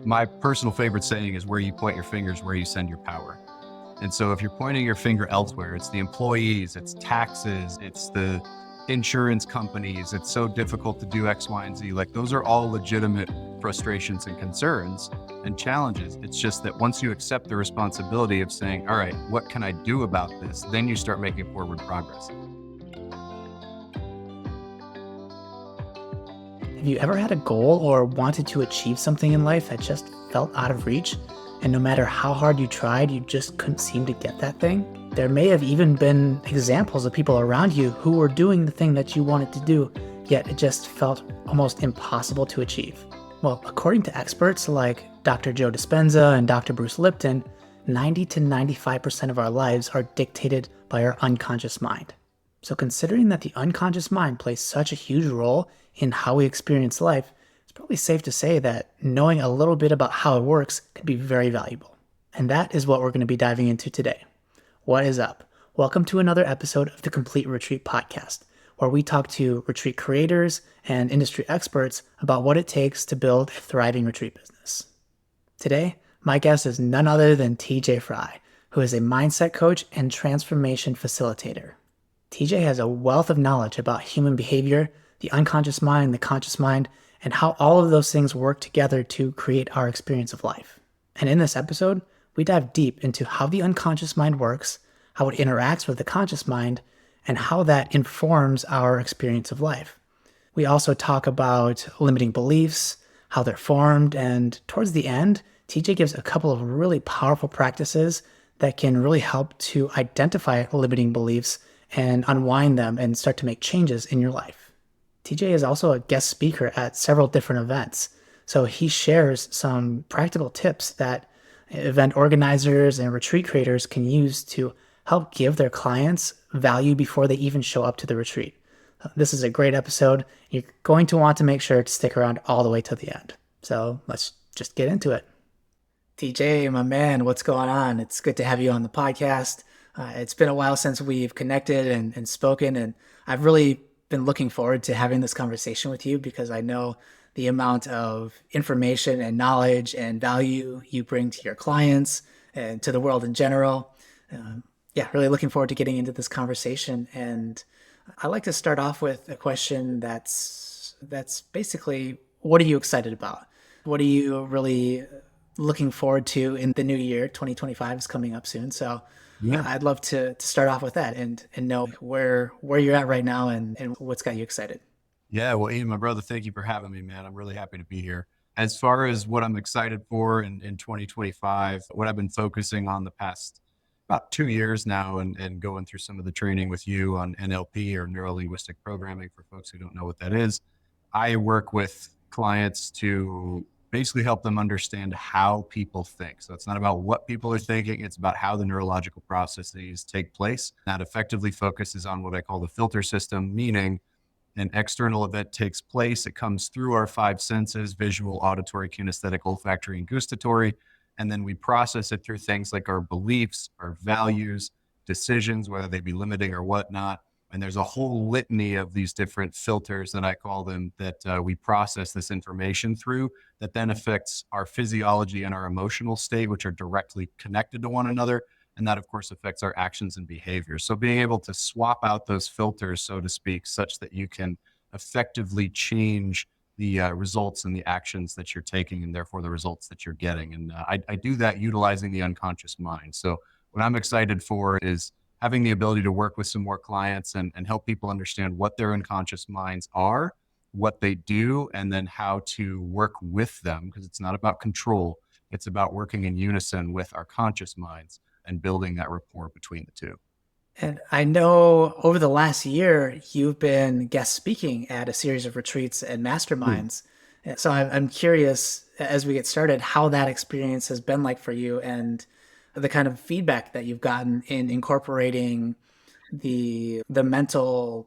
My personal favorite saying is where you point your fingers, where you send your power. And so if you're pointing your finger elsewhere, it's the employees, it's taxes, it's the insurance companies, it's so difficult to do X, Y, and Z. Like those are all legitimate frustrations and concerns and challenges. It's just that once you accept the responsibility of saying, all right, what can I do about this? Then you start making forward progress. Have you ever had a goal or wanted to achieve something in life that just felt out of reach? And no matter how hard you tried, you just couldn't seem to get that thing? There may have even been examples of people around you who were doing the thing that you wanted to do, yet it just felt almost impossible to achieve. Well, according to experts like Dr. Joe Dispenza and Dr. Bruce Lipton, 90 to 95% of our lives are dictated by our unconscious mind. So considering that the unconscious mind plays such a huge role in how we experience life, it's probably safe to say that knowing a little bit about how it works can be very valuable. And that is what we're going to be diving into today. What is up? Welcome to another episode of the Complete Retreat Podcast, where we talk to retreat creators and industry experts about what it takes to build a thriving retreat business. Today, my guest is none other than TJ Fry, who is a mindset coach and transformation facilitator. TJ has a wealth of knowledge about human behavior, the unconscious mind, the conscious mind, and how all of those things work together to create our experience of life. And in this episode, we dive deep into how the unconscious mind works, how it interacts with the conscious mind, and how that informs our experience of life. We also talk about limiting beliefs, how they're formed, and towards the end, TJ gives a couple of really powerful practices that can really help to identify limiting beliefs and unwind them and start to make changes in your life. TJ is also a guest speaker at several different events, so he shares some practical tips that event organizers and retreat creators can use to help give their clients value before they even show up to the retreat. This is a great episode. You're going to want to make sure to stick around all the way to the end. So let's just get into it. TJ, my man, what's going on? It's good to have you on the podcast. It's been a while since we've connected and spoken, and I've really been looking forward to having this conversation with you because I know the amount of information and knowledge and value you bring to your clients and to the world in general. Really looking forward to getting into this conversation. And I like to start off with a question that's basically, what are you excited about? What are you really looking forward to in the new year? 2025 is coming up soon, so Yeah. I'd love to start off with that and know where you're at right now and what's got you excited. Yeah. Well, Ian, my brother, thank you for having me, man. I'm really happy to be here. As far as what I'm excited for in 2025, what I've been focusing on the past about 2 years now and going through some of the training with you on NLP or neuro linguistic programming for folks who don't know what that is. I work with clients to basically help them understand how people think. So it's not about what people are thinking, it's about how the neurological processes take place. That effectively focuses on what I call the filter system, meaning an external event takes place. It comes through our five senses: visual, auditory, kinesthetic, olfactory, and gustatory. And then we process it through things like our beliefs, our values, decisions, whether they be limiting or whatnot. And there's a whole litany of these different filters that I call them that we process this information through that then affects our physiology and our emotional state, which are directly connected to one another. And that, of course, affects our actions and behaviors. So being able to swap out those filters, so to speak, such that you can effectively change the results and the actions that you're taking and therefore the results that you're getting. And I do that utilizing the unconscious mind. So what I'm excited for is having the ability to work with some more clients and help people understand what their unconscious minds are, what they do, and then how to work with them, because it's not about control. It's about working in unison with our conscious minds and building that rapport between the two. And I know over the last year, you've been guest speaking at a series of retreats and Hmm. masterminds. So I'm curious, as we get started, how that experience has been like for you and the kind of feedback that you've gotten in incorporating the mental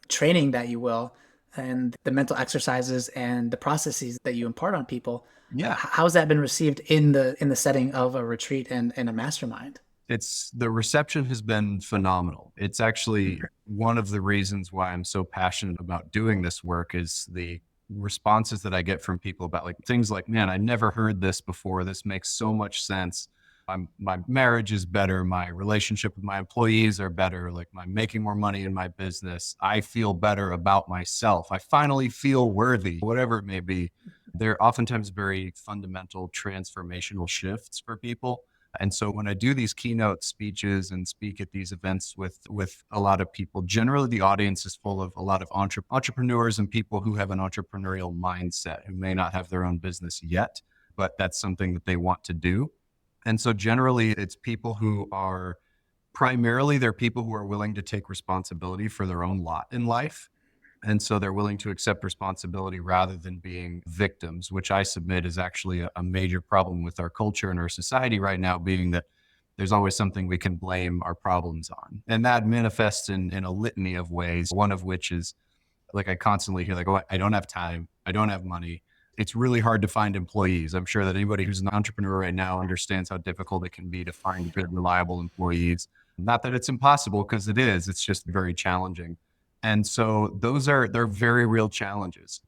training that you will and the mental exercises and the processes that you impart on people. Yeah. How's that been received in the setting of a retreat and a mastermind? It's the reception has been phenomenal. It's actually one of the reasons why I'm so passionate about doing this work is the responses that I get from people about like things like, man, I never heard this before. This makes so much sense. My marriage is better. My relationship with my employees are better. Like I'm making more money in my business. I feel better about myself. I finally feel worthy, whatever it may be. They're oftentimes very fundamental transformational shifts for people. And so when I do these keynote speeches and speak at these events with a lot of people, generally the audience is full of a lot of entrepreneurs and people who have an entrepreneurial mindset, who may not have their own business yet, but that's something that they want to do. And so generally it's people who are primarily they're people who are willing to take responsibility for their own lot in life. And so they're willing to accept responsibility rather than being victims, which I submit is actually a major problem with our culture and our society right now, being that there's always something we can blame our problems on. And that manifests in a litany of ways, one of which is like I constantly hear like, oh, I don't have time. I don't have money. It's really hard to find employees. I'm sure that anybody who's an entrepreneur right now understands how difficult it can be to find good, reliable employees. Not that it's impossible, because it is. It's just very challenging. And so they're very real challenges.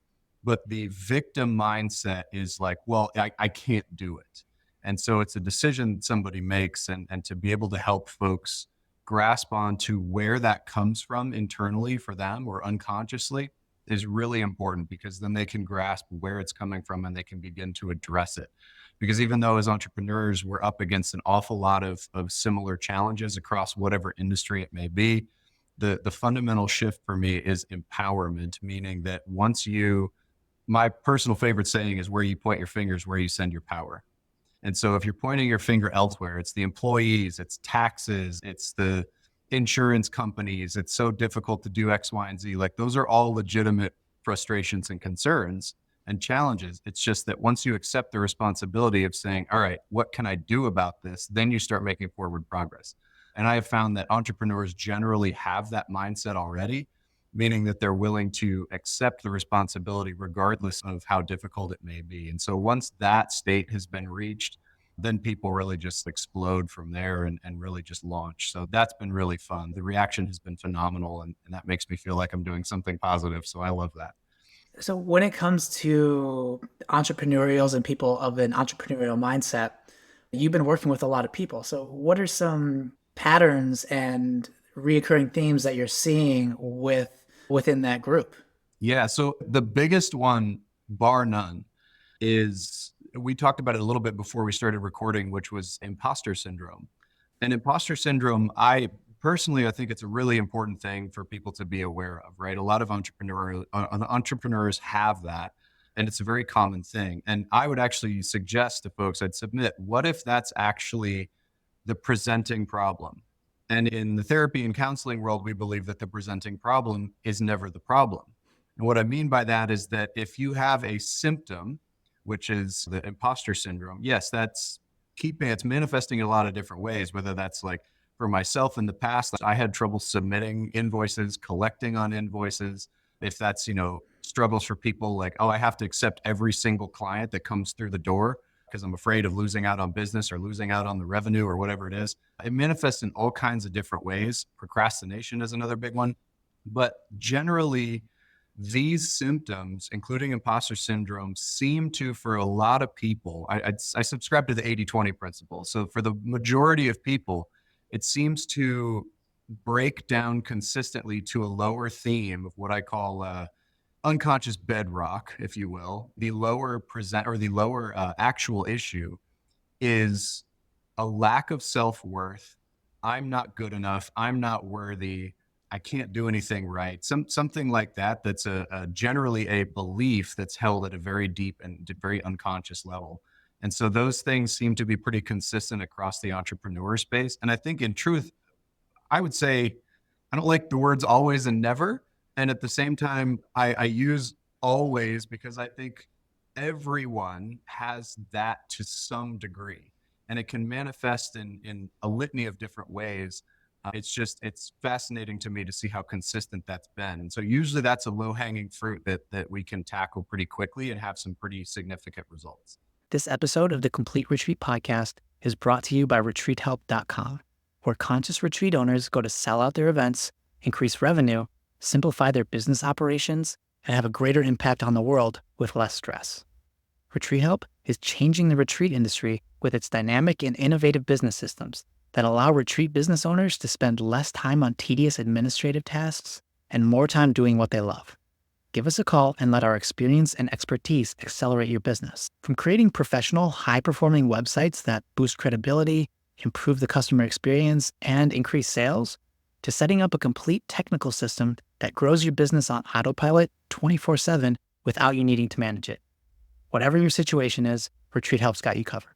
But the victim mindset is like, well, I can't do it. And so it's a decision somebody makes, and to be able to help folks grasp onto where that comes from internally for them or unconsciously is really important, because then they can grasp where it's coming from and they can begin to address it. Because even though as entrepreneurs, we're up against an awful lot of similar challenges across whatever industry it may be, the fundamental shift for me is empowerment, meaning that my personal favorite saying is, where you point your fingers, where you send your power. And so if you're pointing your finger elsewhere, it's the employees, it's taxes, it's the insurance companies, it's so difficult to do X, Y, and Z. Like those are all legitimate frustrations and concerns and challenges. It's just that once you accept the responsibility of saying, all right, what can I do about this? Then you start making forward progress. And I have found that entrepreneurs generally have that mindset already, meaning that they're willing to accept the responsibility regardless of how difficult it may be. And so once that state has been reached, then people really just explode from there and really just launch. So that's been really fun. The reaction has been phenomenal, and that makes me feel like I'm doing something positive. So I love that. So when it comes to entrepreneurials and people of an entrepreneurial mindset, you've been working with a lot of people. So what are some patterns and reoccurring themes that you're seeing within that group? Yeah. So the biggest one, bar none, is we talked about it a little bit before we started recording, which was imposter syndrome. And imposter syndrome, I think it's a really important thing for people to be aware of, right? A lot of entrepreneurs have that, and it's a very common thing. And I would actually suggest to folks, I'd submit, what if that's actually the presenting problem? And in the therapy and counseling world, we believe that the presenting problem is never the problem. And what I mean by that is that if you have a symptom, which is the imposter syndrome, yes, it's manifesting in a lot of different ways, whether that's like for myself in the past, I had trouble submitting invoices, collecting on invoices. If that's, struggles for people like, oh, I have to accept every single client that comes through the door because I'm afraid of losing out on business or losing out on the revenue or whatever it is. It manifests in all kinds of different ways. Procrastination is another big one. But generally, these symptoms, including imposter syndrome, seem to, for a lot of people, I subscribe to the 80-20 principle. So for the majority of people, it seems to break down consistently to a lower theme of what I call unconscious bedrock, if you will. The lower actual issue is a lack of self-worth. I'm not good enough. I'm not worthy. I can't do anything right. Something like that. That's generally a belief that's held at a very deep and very unconscious level. And so those things seem to be pretty consistent across the entrepreneur space. And I think in truth, I would say I don't like the words always and never. And at the same time, I use always because I think everyone has that to some degree, and it can manifest in a litany of different ways. It's fascinating to me to see how consistent that's been. And so usually that's a low hanging fruit that we can tackle pretty quickly and have some pretty significant results. This episode of the Complete Retreat podcast is brought to you by retreathelp.com, where conscious retreat owners go to sell out their events, increase revenue, simplify their business operations, and have a greater impact on the world with less stress. Retreat Help is changing the retreat industry with its dynamic and innovative business systems that allow retreat business owners to spend less time on tedious administrative tasks and more time doing what they love. Give us a call and let our experience and expertise accelerate your business. From creating professional, high-performing websites that boost credibility, improve the customer experience, and increase sales, to setting up a complete technical system that grows your business on autopilot 24/7 without you needing to manage it. Whatever your situation is, Retreat Help's got you covered.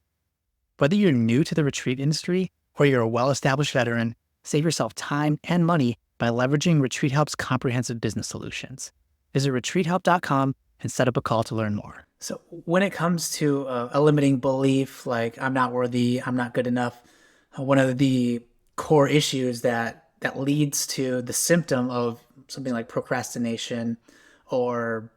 Whether you're new to the retreat industry or you're a well-established veteran, save yourself time and money by leveraging Retreat Help's comprehensive business solutions. Visit retreathelp.com and set up a call to learn more. So when it comes to a limiting belief like I'm not worthy, I'm not good enough, one of the core issues that leads to the symptom of something like procrastination or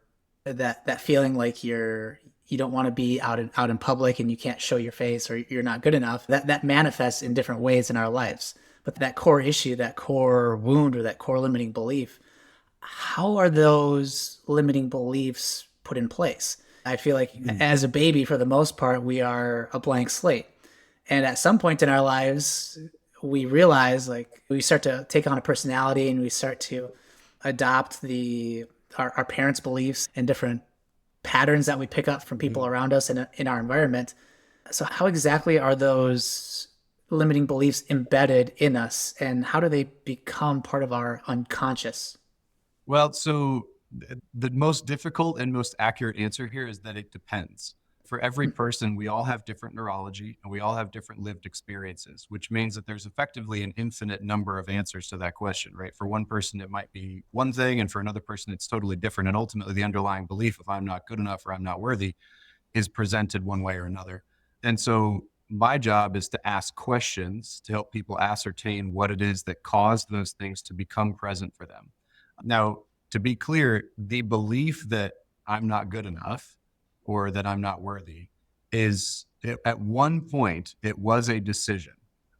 that feeling like you don't want to be out in public and you can't show your face or you're not good enough, that manifests in different ways in our lives. But that core issue, that core wound, or that core limiting belief, how are those limiting beliefs put in place? I feel like as a baby, for the most part, we are a blank slate. And at some point in our lives, we realize, like, we start to take on a personality and we start to adopt our parents' beliefs and different patterns that we pick up from people around us in our environment. So how exactly are those limiting beliefs embedded in us, and how do they become part of our unconscious? Well, so the most difficult and most accurate answer here is that it depends. For every person, we all have different neurology and we all have different lived experiences, which means that there's effectively an infinite number of answers to that question, right? For one person, it might be one thing, and for another person, it's totally different. And ultimately, the underlying belief of I'm not good enough or I'm not worthy is presented one way or another. And so my job is to ask questions to help people ascertain what it is that caused those things to become present for them. Now, to be clear, the belief that I'm not good enough or that I'm not worthy at one point, it was a decision.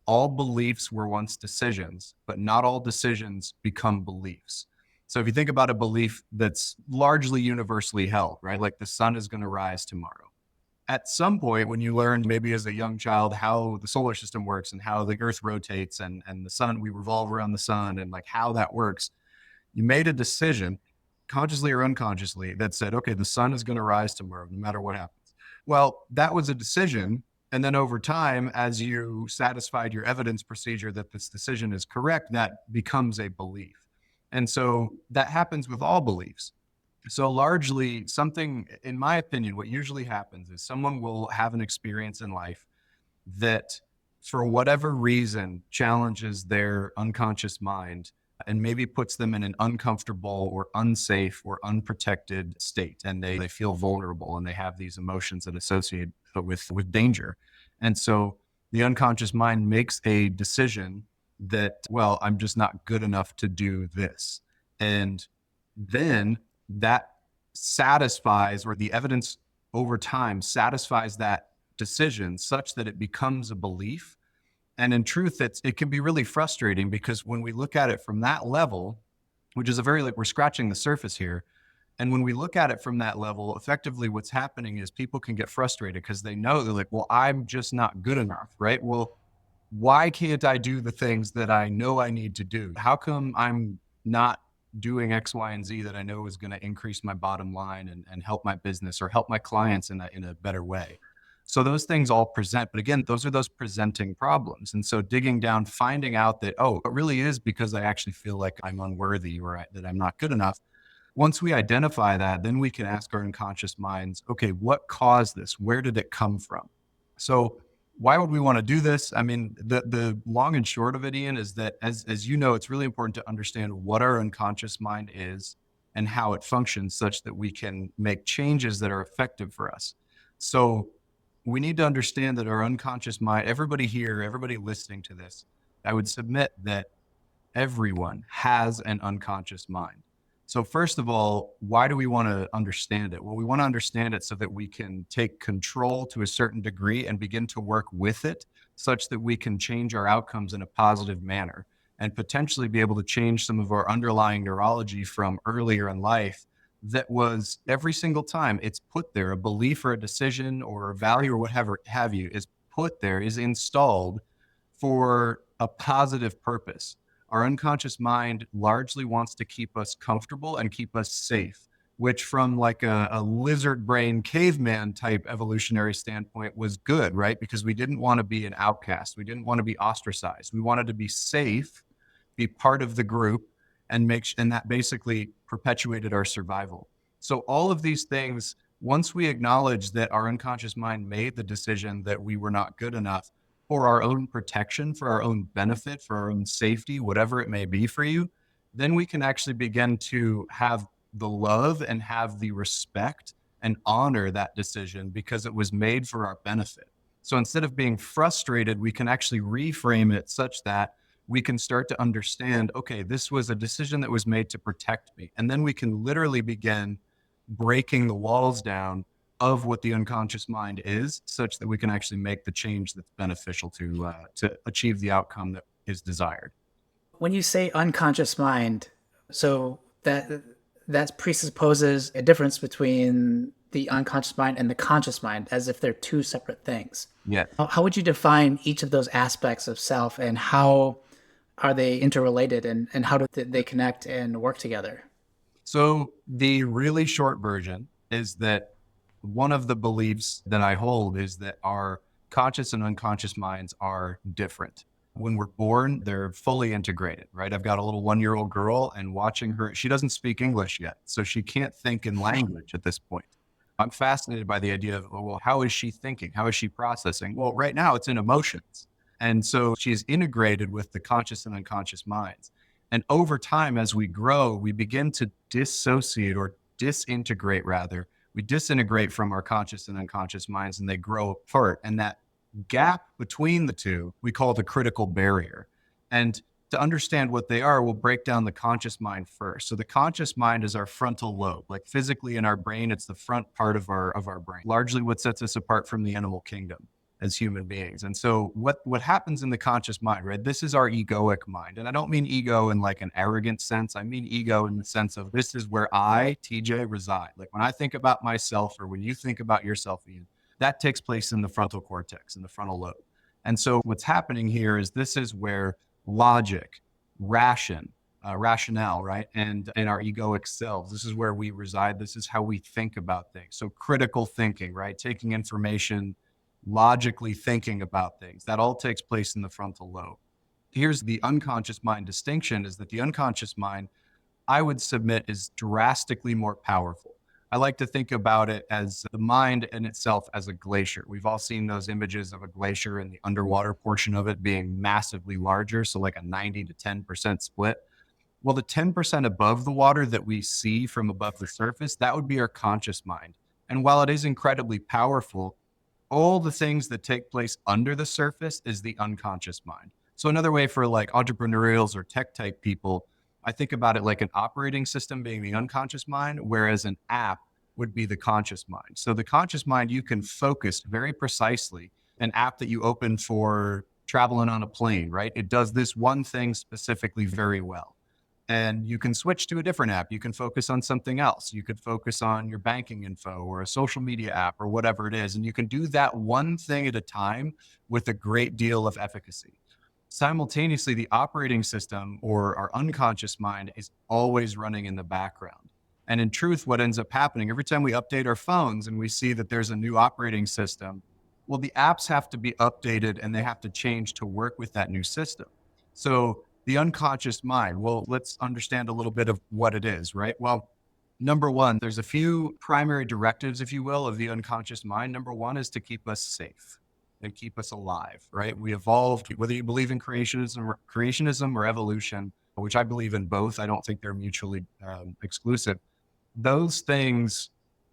All beliefs were once decisions, but not all decisions become beliefs. So if you think about a belief that's largely universally held, right? Like the sun is going to rise tomorrow. At some point, when you learned maybe as a young child how the solar system works and how the earth rotates and the sun, we revolve around the sun and like how that works, you made a decision, consciously or unconsciously, that said, okay, the sun is going to rise tomorrow, no matter what happens. Well, that was a decision. And then over time, as you satisfied your evidence procedure that this decision is correct, that becomes a belief. And so that happens with all beliefs. So largely something, in my opinion, what usually happens is someone will have an experience in life that for whatever reason challenges their unconscious mind and maybe puts them in an uncomfortable or unsafe or unprotected state. And they feel vulnerable and they have these emotions that associate with danger. And so the unconscious mind makes a decision that, well, I'm just not good enough to do this. And then that satisfies, or the evidence over time satisfies that decision such that it becomes a belief. And in truth, it can be really frustrating because when we look at it from that level, which is we're scratching the surface here. And when we look at it from that level, effectively what's happening is people can get frustrated because they're like, well, I'm just not good enough, right? Well, why can't I do the things that I know I need to do? How come I'm not doing X, Y, and Z that I know is going to increase my bottom line and help my business or help my clients in a better way? So those things all present, but again, those are those presenting problems. And so digging down, finding out that, oh, it really is because I actually feel like I'm unworthy or that I'm not good enough. Once we identify that, then we can ask our unconscious minds, okay, what caused this? Where did it come from? So why would we want to do this? I mean, the long and short of it, Ian, is that as you know, it's really important to understand what our unconscious mind is and how it functions such that we can make changes that are effective for us. So we need to understand that our unconscious mind, everybody here, everybody listening to this, I would submit that everyone has an unconscious mind. So first of all, why do we want to understand it? Well, we want to understand it so that we can take control to a certain degree and begin to work with it such that we can change our outcomes in a positive manner and potentially be able to change some of our underlying neurology from earlier in life that was every single time it's put there, a belief or a decision or a value or whatever have you is put there, is installed for a positive purpose. Our unconscious mind largely wants to keep us comfortable and keep us safe, which from like a lizard brain caveman type evolutionary standpoint was good, right? Because we didn't want to be an outcast. We didn't want to be ostracized. We wanted to be safe, be part of the group, and and that basically perpetuated our survival. So all of these things, once we acknowledge that our unconscious mind made the decision that we were not good enough for our own protection, for our own benefit, for our own safety, whatever it may be for you, then we can actually begin to have the love and have the respect and honor that decision because it was made for our benefit. So instead of being frustrated, we can actually reframe it such that we can start to understand, okay, this was a decision that was made to protect me. And then we can literally begin breaking the walls down of what the unconscious mind is, such that we can actually make the change that's beneficial to achieve the outcome that is desired. When you say unconscious mind, so that presupposes a difference between the unconscious mind and the conscious mind, as if they're two separate things. Yeah. How would you define each of those aspects of self, and how are they interrelated, and how do they connect and work together? So the really short version is that one of the beliefs that I hold is that our conscious and unconscious minds are different. When we're born, they're fully integrated, right? I've got a little 1-year-old girl, and watching her, she doesn't speak English yet. So she can't think in language at this point. I'm fascinated by the idea of, well, how is she thinking? How is she processing? Well, right now it's in emotions. And so she's integrated with the conscious and unconscious minds. And over time, as we grow, we begin to dissociate or disintegrate, rather. We disintegrate from our conscious and unconscious minds, and they grow apart. And that gap between the two, we call the critical barrier. And to understand what they are, we'll break down the conscious mind first. So the conscious mind is our frontal lobe. Like physically in our brain, it's the front part of our brain, largely what sets us apart from the animal kingdom as human beings. And so what happens in the conscious mind, right? This is our egoic mind. And I don't mean ego in like an arrogant sense. I mean ego in the sense of this is where I, TJ, reside. Like when I think about myself, or when you think about yourself, Ian, that takes place in the frontal cortex, in the frontal lobe. And so what's happening here is this is where logic, rationale, right? And in our egoic selves, this is where we reside. This is how we think about things. So critical thinking, right? Taking information, logically thinking about things. That all takes place in the frontal lobe. Here's the unconscious mind distinction, is that the unconscious mind, I would submit, is drastically more powerful. I like to think about it as the mind in itself as a glacier. We've all seen those images of a glacier and the underwater portion of it being massively larger, so like a 90 to 10% split. Well, the 10% above the water that we see from above the surface, that would be our conscious mind. And while it is incredibly powerful, all the things that take place under the surface is the unconscious mind. So another way for like entrepreneurials or tech type people, I think about it like an operating system being the unconscious mind, whereas an app would be the conscious mind. So the conscious mind, you can focus very precisely. An app that you open for traveling on a plane, right? It does this one thing specifically very well. And you can switch to a different app. You can focus on something else. You could focus on your banking info or a social media app or whatever it is. And you can do that one thing at a time with a great deal of efficacy. Simultaneously, the operating system or our unconscious mind is always running in the background. And in truth, what ends up happening every time we update our phones and we see that there's a new operating system, well, the apps have to be updated and they have to change to work with that new system. So the unconscious mind, well, let's understand a little bit of what it is, right? Well, number one, there's a few primary directives, if you will, of the unconscious mind. Number one is to keep us safe and keep us alive, right? We evolved, whether you believe in creationism or evolution, which I believe in both. I don't think they're mutually exclusive. Those things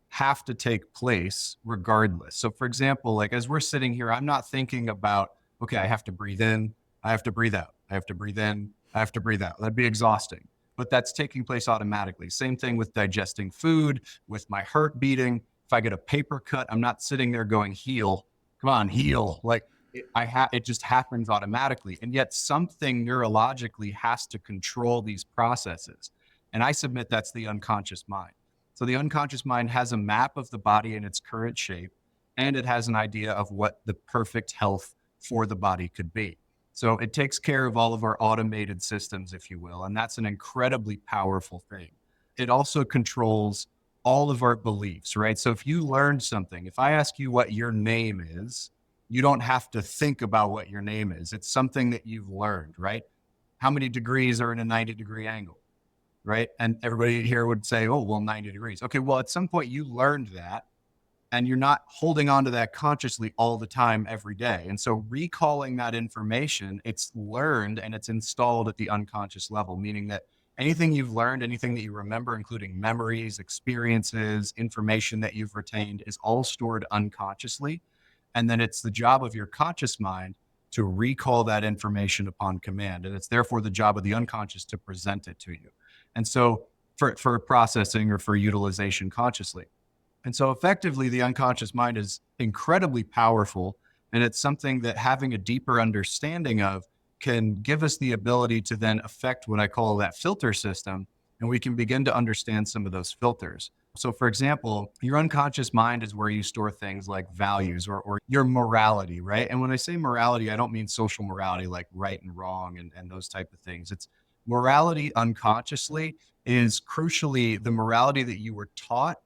have to take place regardless. So for example, like as we're sitting here, I'm not thinking about, okay, I have to breathe in, I have to breathe out, I have to breathe in, I have to breathe out. That'd be exhausting, but that's taking place automatically. Same thing with digesting food, with my heart beating. If I get a paper cut, I'm not sitting there going, heal, come on, heal. Like it just happens automatically. And yet something neurologically has to control these processes. And I submit that's the unconscious mind. So the unconscious mind has a map of the body in its current shape, and it has an idea of what the perfect health for the body could be. So it takes care of all of our automated systems, if you will. And that's an incredibly powerful thing. It also controls all of our beliefs, right? So if you learned something, if I ask you what your name is, you don't have to think about what your name is. It's something that you've learned, right? How many degrees are in a 90-degree angle, right? And everybody here would say, oh, well, 90 degrees. Okay, well, at some point you learned that and you're not holding on to that consciously all the time every day. And so recalling that information, it's learned and it's installed at the unconscious level, meaning that anything you've learned, anything that you remember, including memories, experiences, information that you've retained, is all stored unconsciously. And then it's the job of your conscious mind to recall that information upon command. And it's therefore the job of the unconscious to present it to you. And so for processing or for utilization consciously. And so effectively, the unconscious mind is incredibly powerful. And it's something that having a deeper understanding of can give us the ability to then affect what I call that filter system. And we can begin to understand some of those filters. So, for example, your unconscious mind is where you store things like values or your morality, right? And when I say morality, I don't mean social morality like right and wrong and those type of things. It's morality unconsciously is crucially the morality that you were taught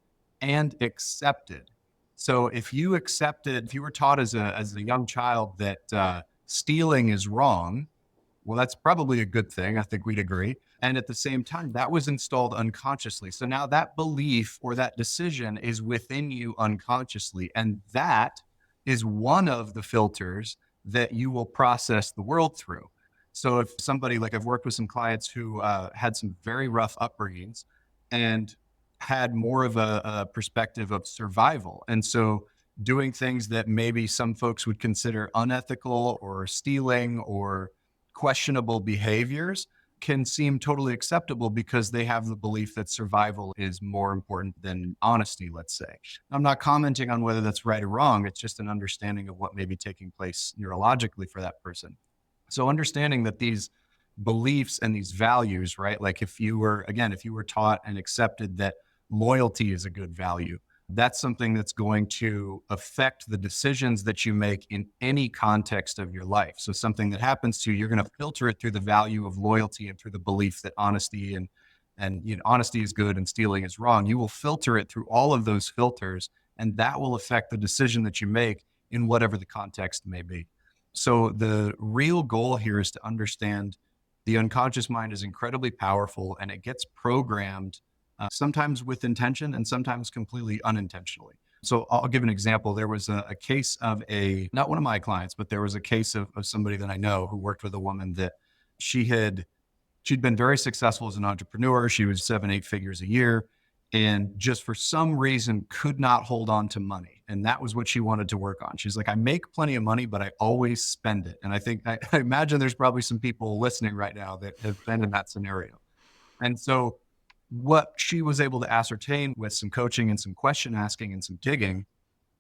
and accepted. So if you accepted, if you were taught as a young child that stealing is wrong, well, that's probably a good thing. I think we'd agree. And at the same time, that was installed unconsciously. So now that belief or that decision is within you unconsciously. And that is one of the filters that you will process the world through. So if somebody, like I've worked with some clients who had some very rough upbringings and had more of a perspective of survival. And so doing things that maybe some folks would consider unethical or stealing or questionable behaviors can seem totally acceptable because they have the belief that survival is more important than honesty, let's say. I'm not commenting on whether that's right or wrong. It's just an understanding of what may be taking place neurologically for that person. So understanding that these beliefs and these values, right? Like if you were, again, if you were taught and accepted that loyalty is a good value, that's something that's going to affect the decisions that you make in any context of your life. So something that happens to you, you're going to filter it through the value of loyalty and through the belief that honesty and honesty is good and stealing is wrong. You will filter it through all of those filters, and that will affect the decision that you make in whatever the context may be. So the real goal here is to understand the unconscious mind is incredibly powerful and it gets programmed sometimes with intention and sometimes completely unintentionally. So I'll give an example. There was a case of not one of my clients, but there was a case of somebody that I know who worked with a woman that she'd been very successful as an entrepreneur. She was 7, 8 figures a year and just for some reason could not hold on to money. And that was what she wanted to work on. She's like, I make plenty of money, but I always spend it. And I imagine there's probably some people listening right now that have been in that scenario. And so what she was able to ascertain with some coaching and some question asking and some digging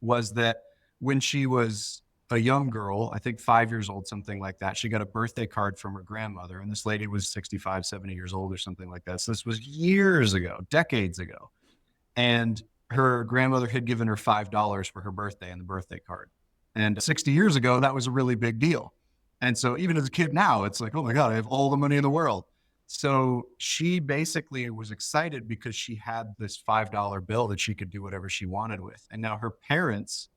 was that when she was a young girl, I think 5 years old, something like that, she got a birthday card from her grandmother. And this lady was 65, 70 years old or something like that. So this was years ago, decades ago. And her grandmother had given her $5 for her birthday and the birthday card. And 60 years ago, that was a really big deal. And so even as a kid now, it's like, oh my God, I have all the money in the world. So she basically was excited because she had this $5 bill that she could do whatever she wanted with. And now her parents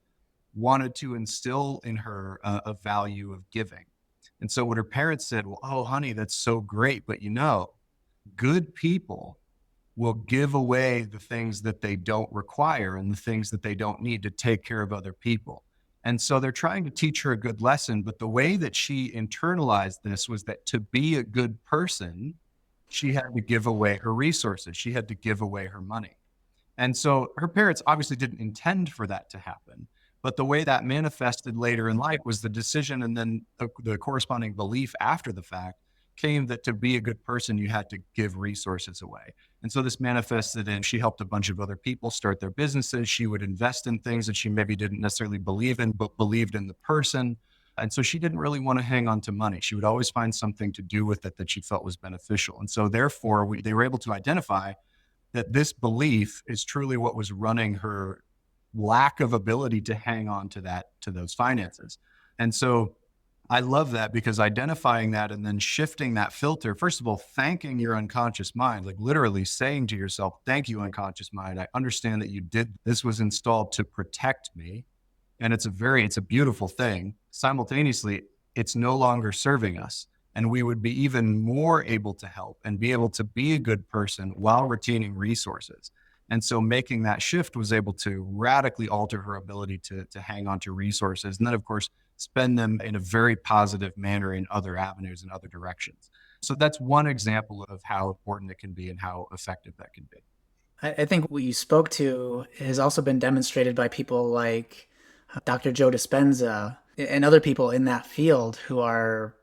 wanted to instill in her a value of giving. And so what her parents said, well, oh, honey, that's so great. But good people will give away the things that they don't require and the things that they don't need to take care of other people. And so they're trying to teach her a good lesson. But the way that she internalized this was that to be a good person, she had to give away her resources. She had to give away her money. And so her parents obviously didn't intend for that to happen. But the way that manifested later in life was the decision and then the corresponding belief after the fact came that to be a good person, you had to give resources away. And so this manifested in she helped a bunch of other people start their businesses. She would invest in things that she maybe didn't necessarily believe in, but believed in the person. And so she didn't really want to hang on to money. She would always find something to do with it that she felt was beneficial. And so therefore, they were able to identify that this belief is truly what was running her lack of ability to hang on to those finances. And so I love that, because identifying that and then shifting that filter, first of all, thanking your unconscious mind, like literally saying to yourself, thank you, unconscious mind. I understand that this was installed to protect me. And it's a beautiful thing. Simultaneously, it's no longer serving us. And we would be even more able to help and be able to be a good person while retaining resources. And so making that shift was able to radically alter her ability to hang on to resources. And then, of course, spend them in a very positive manner in other avenues and other directions. So that's one example of how important it can be and how effective that can be. I think what you spoke to has also been demonstrated by people like Dr. Joe Dispenza and other people in that field who are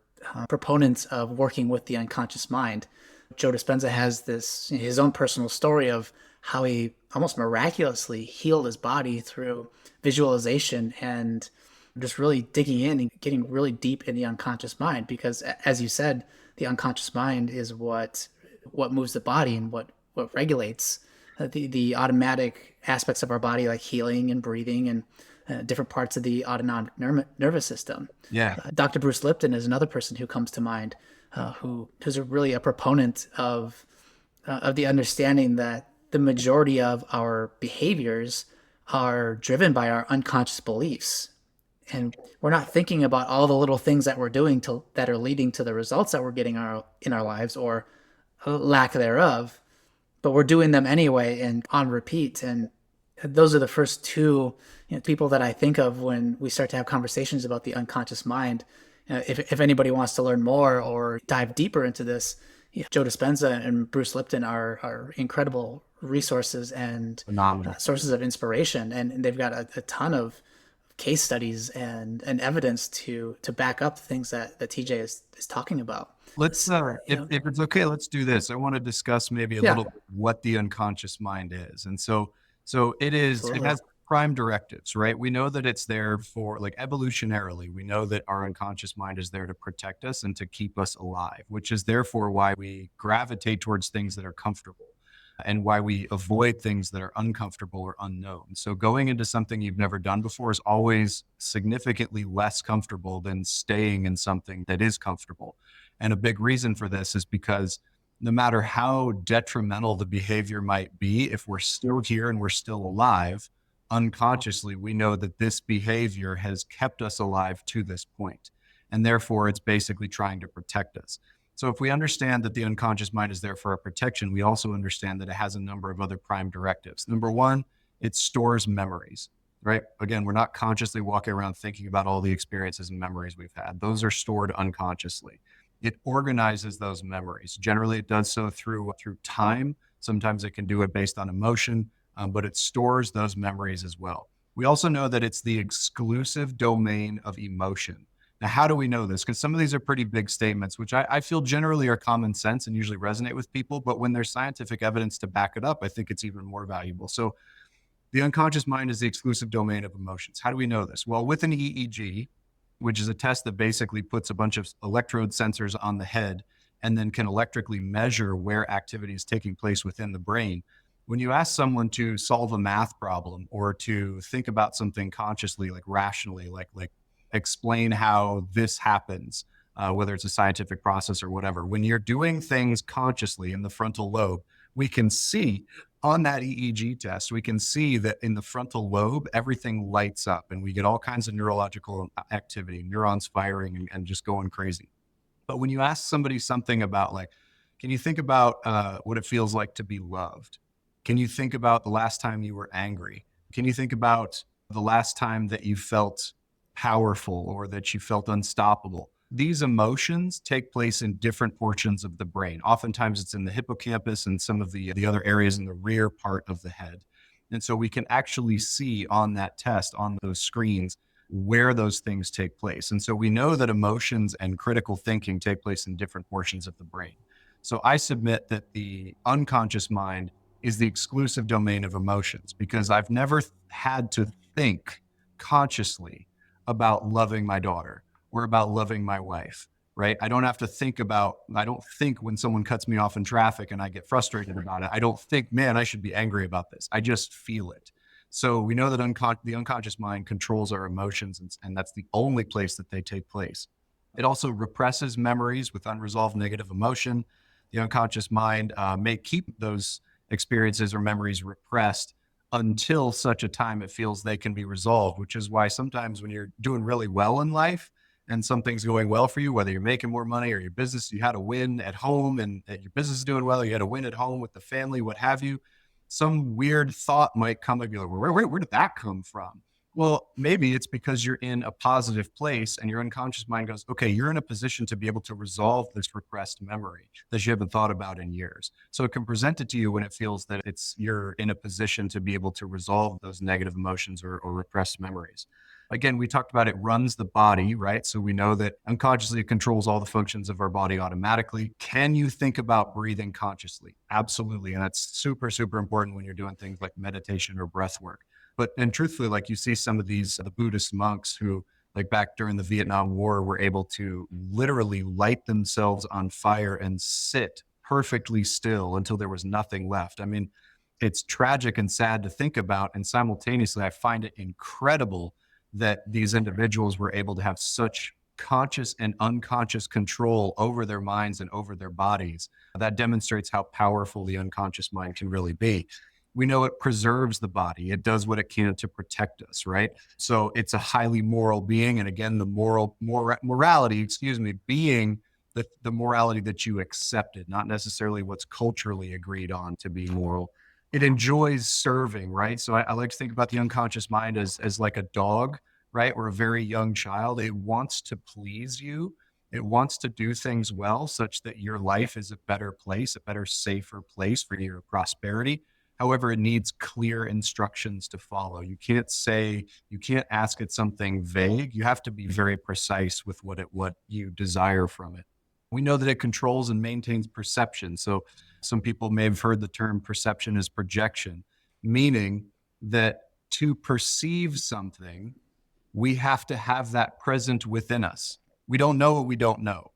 proponents of working with the unconscious mind. Joe Dispenza has his own personal story of how he almost miraculously healed his body through visualization and just really digging in and getting really deep in the unconscious mind. Because, as you said, the unconscious mind is what moves the body and what regulates the automatic aspects of our body, like healing and breathing and different parts of the autonomic nervous system. Yeah. Dr. Bruce Lipton is another person who comes to mind, who's really a proponent of the understanding that the majority of our behaviors are driven by our unconscious beliefs. And we're not thinking about all the little things that we're doing that are leading to the results that we're getting in our lives, or lack thereof, but we're doing them anyway and on repeat. And those are the first two people that I think of when we start to have conversations about the unconscious mind. If anybody wants to learn more or dive deeper into this, Joe Dispenza and Bruce Lipton are incredible resources and Phenomenal. sources of inspiration. And they've got a ton of case studies and evidence to back up the things that TJ is talking about. Let's, if it's okay, let's do this. I want to discuss maybe a Yeah, little bit what the unconscious mind is. And so it absolutely. has prime directives, right? We know that it's there for, like, evolutionarily, we know that our unconscious mind is there to protect us and to keep us alive, which is therefore why we gravitate towards things that are comfortable and why we avoid things that are uncomfortable or unknown. So going into something you've never done before is always significantly less comfortable than staying in something that is comfortable. And a big reason for this is because no matter how detrimental the behavior might be, if we're still here and we're still alive, unconsciously, we know that this behavior has kept us alive to this point. And therefore, it's basically trying to protect us. So if we understand that the unconscious mind is there for our protection, we also understand that it has a number of other prime directives. Number one, it stores memories, right? Again, we're not consciously walking around thinking about all the experiences and memories we've had. Those are stored unconsciously. It organizes those memories. Generally, it does so through time. Sometimes it can do it based on emotion, but it stores those memories as well. We also know that it's the exclusive domain of emotion. Now, how do we know this? Because some of these are pretty big statements, which I feel generally are common sense and usually resonate with people. But when there's scientific evidence to back it up, I think it's even more valuable. So the unconscious mind is the exclusive domain of emotions. How do we know this? Well, with an EEG, which is a test that basically puts a bunch of electrode sensors on the head and then can electrically measure where activity is taking place within the brain. When you ask someone to solve a math problem or to think about something consciously, like rationally, like explain how this happens, whether it's a scientific process or whatever, when you're doing things consciously in the frontal lobe, we can see on that EEG test, we can see that in the frontal lobe, everything lights up and we get all kinds of neurological activity, neurons firing and just going crazy. But when you ask somebody something about, like, can you think about what it feels like to be loved? Can you think about the last time you were angry? Can you think about the last time that you felt powerful or that you felt unstoppable? These emotions take place in different portions of the brain. Oftentimes it's in the hippocampus and some of the other areas in the rear part of the head. And so we can actually see on that test, on those screens, where those things take place. And so we know that emotions and critical thinking take place in different portions of the brain. So I submit that the unconscious mind is the exclusive domain of emotions, because I've never had to think consciously about loving my daughter or about loving my wife right? I don't think when someone cuts me off in traffic and I get frustrated about it. I don't think, man, I should be angry about this. I just feel it. So we know that the unconscious mind controls our emotions, and that's the only place that they take place. It also represses memories with unresolved negative emotion. The unconscious mind may keep those experiences or memories repressed until such a time it feels they can be resolved, which is why sometimes when you're doing really well in life and something's going well for you, whether you're making more money or your business, you had a win at home and your business is doing well, you had a win at home with the family, what have you, some weird thought might come and be like, where did that come from? Well, maybe it's because you're in a positive place and your unconscious mind goes, okay, you're in a position to be able to resolve this repressed memory that you haven't thought about in years. So it can present it to you when it feels that you're in a position to be able to resolve those negative emotions or repressed memories. Again, we talked about it runs the body, right? So we know that unconsciously it controls all the functions of our body automatically. Can you think about breathing consciously? Absolutely. And that's super, super important when you're doing things like meditation or breath work. And truthfully, like you see some of the Buddhist monks who, like back during the Vietnam War, were able to literally light themselves on fire and sit perfectly still until there was nothing left. I mean, it's tragic and sad to think about. And simultaneously, I find it incredible that these individuals were able to have such conscious and unconscious control over their minds and over their bodies. That demonstrates how powerful the unconscious mind can really be. We know it preserves the body. It does what it can to protect us, right? So it's a highly moral being. And again, the morality, being the morality that you accepted, not necessarily what's culturally agreed on to be moral. It enjoys serving, right? So I like to think about the unconscious mind as like a dog, right? Or a very young child. It wants to please you. It wants to do things well such that your life is a better place, a better, safer place for your prosperity. However, it needs clear instructions to follow. You can't ask it something vague. You have to be very precise with what you desire from it. We know that it controls and maintains perception. So some people may have heard the term perception as projection, meaning that to perceive something, we have to have that present within us. We don't know what we don't know.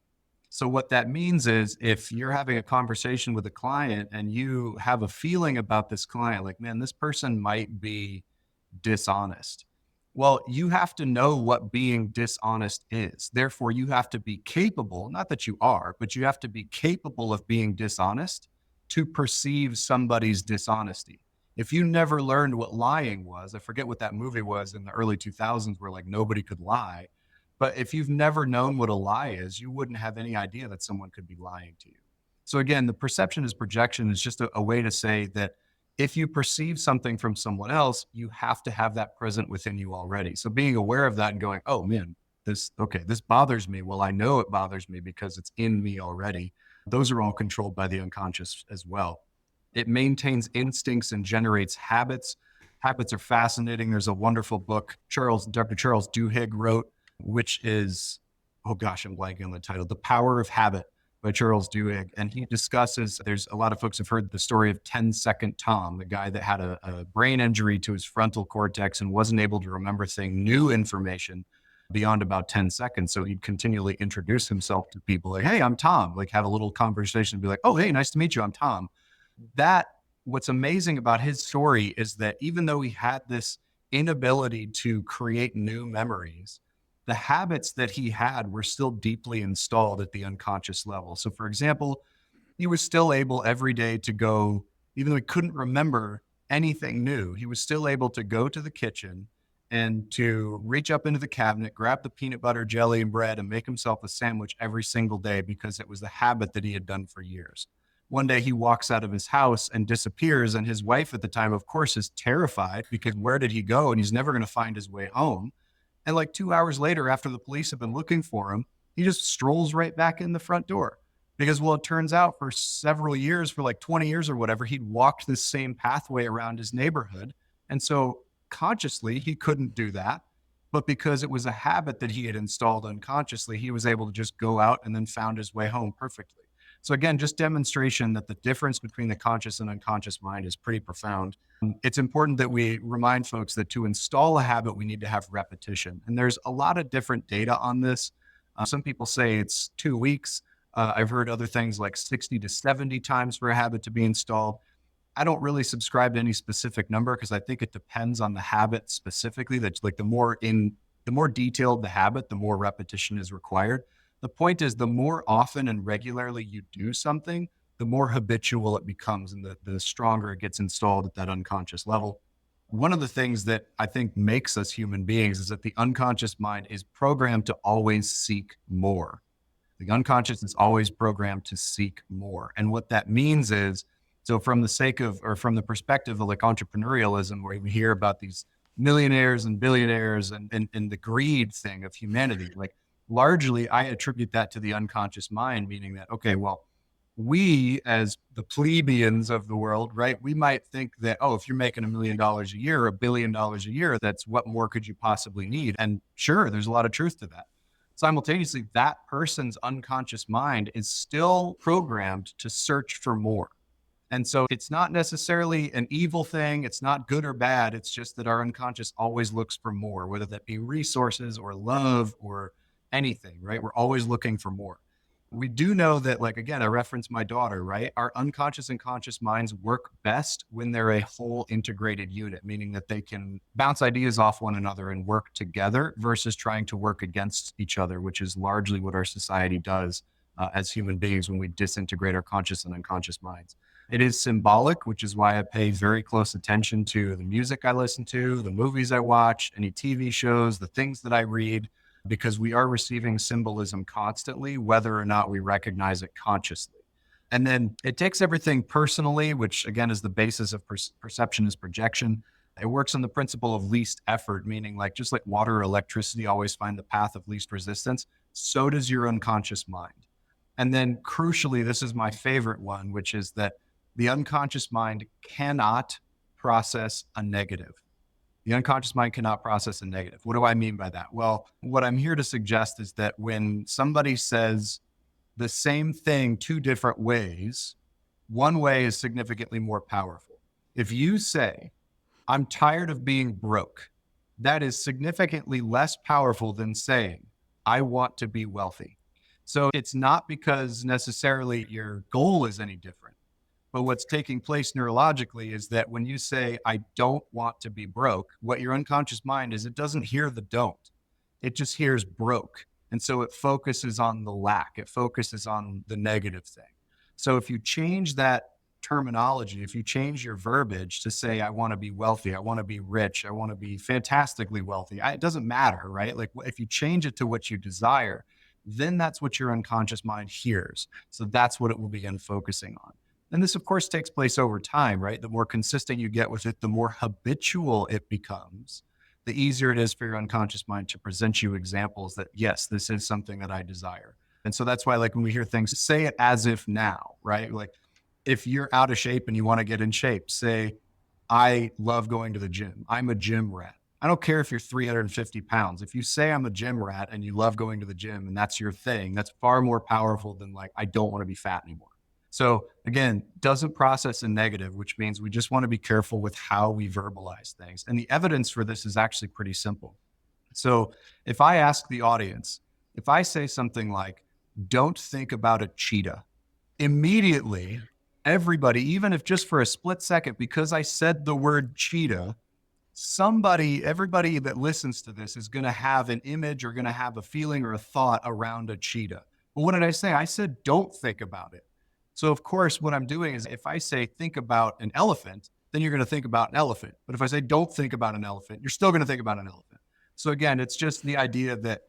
So what that means is if you're having a conversation with a client and you have a feeling about this client, like, man, this person might be dishonest. Well, you have to know what being dishonest is. Therefore, you have to be capable, not that you are, but you have to be capable of being dishonest to perceive somebody's dishonesty. If you never learned what lying was, I forget what that movie was in the early 2000s where like nobody could lie. But if you've never known what a lie is, you wouldn't have any idea that someone could be lying to you. So again, the perception as projection is just a way to say that if you perceive something from someone else, you have to have that present within you already. So being aware of that and going, oh man, this bothers me. Well, I know it bothers me because it's in me already. Those are all controlled by the unconscious as well. It maintains instincts and generates habits. Habits are fascinating. There's a wonderful book Dr. Charles Duhigg wrote, which is, oh gosh, I'm blanking on the title, The Power of Habit by Charles Duhigg. And he discusses, there's a lot of folks have heard the story of 10-second Tom, the guy that had a brain injury to his frontal cortex and wasn't able to remember new information beyond about 10 seconds. So he'd continually introduce himself to people like, hey, I'm Tom, like have a little conversation and be like, oh, hey, nice to meet you. I'm Tom. What's amazing about his story is that even though he had this inability to create new memories, the habits that he had were still deeply installed at the unconscious level. So, for example, he was still able every day to go, even though he couldn't remember anything new, he was still able to go to the kitchen and to reach up into the cabinet, grab the peanut butter, jelly, and bread, and make himself a sandwich every single day because it was the habit that he had done for years. One day he walks out of his house and disappears, and his wife at the time, of course, is terrified because where did he go? And he's never going to find his way home. And like 2 hours later, after the police have been looking for him, he just strolls right back in the front door. Because, well, it turns out for several years, for like 20 years or whatever, he'd walked this same pathway around his neighborhood. And so consciously, he couldn't do that. But because it was a habit that he had installed unconsciously, he was able to just go out and then found his way home perfectly. So again, just demonstration that the difference between the conscious and unconscious mind is pretty profound. It's important that we remind folks that to install a habit, we need to have repetition. And there's a lot of different data on this. Some people say it's 2 weeks. I've heard other things like 60 to 70 times for a habit to be installed. I don't really subscribe to any specific number because I think it depends on the habit specifically. That's like the more detailed the habit, the more repetition is required. The point is, the more often and regularly you do something, the more habitual it becomes and the stronger it gets installed at that unconscious level. One of the things that I think makes us human beings is that the unconscious mind is programmed to always seek more. The unconscious is always programmed to seek more. And what that means is, so from the sake of, or from the perspective of like entrepreneurialism, where we hear about these millionaires and billionaires and the greed thing of humanity, like largely I attribute that to the unconscious mind, meaning that, okay, well, we as the plebeians of the world, right? We might think that, oh, if you're making $1 million a year, $1 billion a year, that's what more could you possibly need? And sure, there's a lot of truth to that. Simultaneously, that person's unconscious mind is still programmed to search for more. And so it's not necessarily an evil thing. It's not good or bad. It's just that our unconscious always looks for more, whether that be resources or love or anything, right? We're always looking for more. We do know that, like, again, I referenced my daughter, right? Our unconscious and conscious minds work best when they're a whole integrated unit, meaning that they can bounce ideas off one another and work together versus trying to work against each other, which is largely what our society does as human beings when we disintegrate our conscious and unconscious minds. It is symbolic, which is why I pay very close attention to the music I listen to, the movies I watch, any TV shows, the things that I read, because we are receiving symbolism constantly, whether or not we recognize it consciously. And then it takes everything personally, which again is the basis of perception is projection. It works on the principle of least effort, meaning like just like water or electricity always find the path of least resistance, so does your unconscious mind. And then crucially, this is my favorite one, which is that the unconscious mind cannot process a negative. The unconscious mind cannot process a negative. What do I mean by that? Well, what I'm here to suggest is that when somebody says the same thing two different ways, one way is significantly more powerful. If you say, I'm tired of being broke, that is significantly less powerful than saying, I want to be wealthy. So it's not because necessarily your goal is any different. But what's taking place neurologically is that when you say, I don't want to be broke, what your unconscious mind is, it doesn't hear the don't, it just hears broke. And so it focuses on the lack, it focuses on the negative thing. So if you change that terminology, if you change your verbiage to say, I want to be wealthy, I want to be rich, I want to be fantastically wealthy, it doesn't matter, right? Like if you change it to what you desire, then that's what your unconscious mind hears. So that's what it will begin focusing on. And this, of course, takes place over time, right? The more consistent you get with it, the more habitual it becomes, the easier it is for your unconscious mind to present you examples that, yes, this is something that I desire. And so that's why, like, when we hear things, say it as if now, right? Like, if you're out of shape and you want to get in shape, say, I love going to the gym. I'm a gym rat. I don't care if you're 350 pounds. If you say I'm a gym rat and you love going to the gym and that's your thing, that's far more powerful than like, I don't want to be fat anymore. So again, doesn't process a negative, which means we just want to be careful with how we verbalize things. And the evidence for this is actually pretty simple. So if I ask the audience, if I say something like, don't think about a cheetah, immediately everybody, even if just for a split second, because I said the word cheetah, everybody that listens to this is going to have an image or going to have a feeling or a thought around a cheetah. But what did I say? I said, don't think about it. So of course, what I'm doing is if I say, think about an elephant, then you're going to think about an elephant. But if I say, don't think about an elephant, you're still going to think about an elephant. So again, it's just the idea that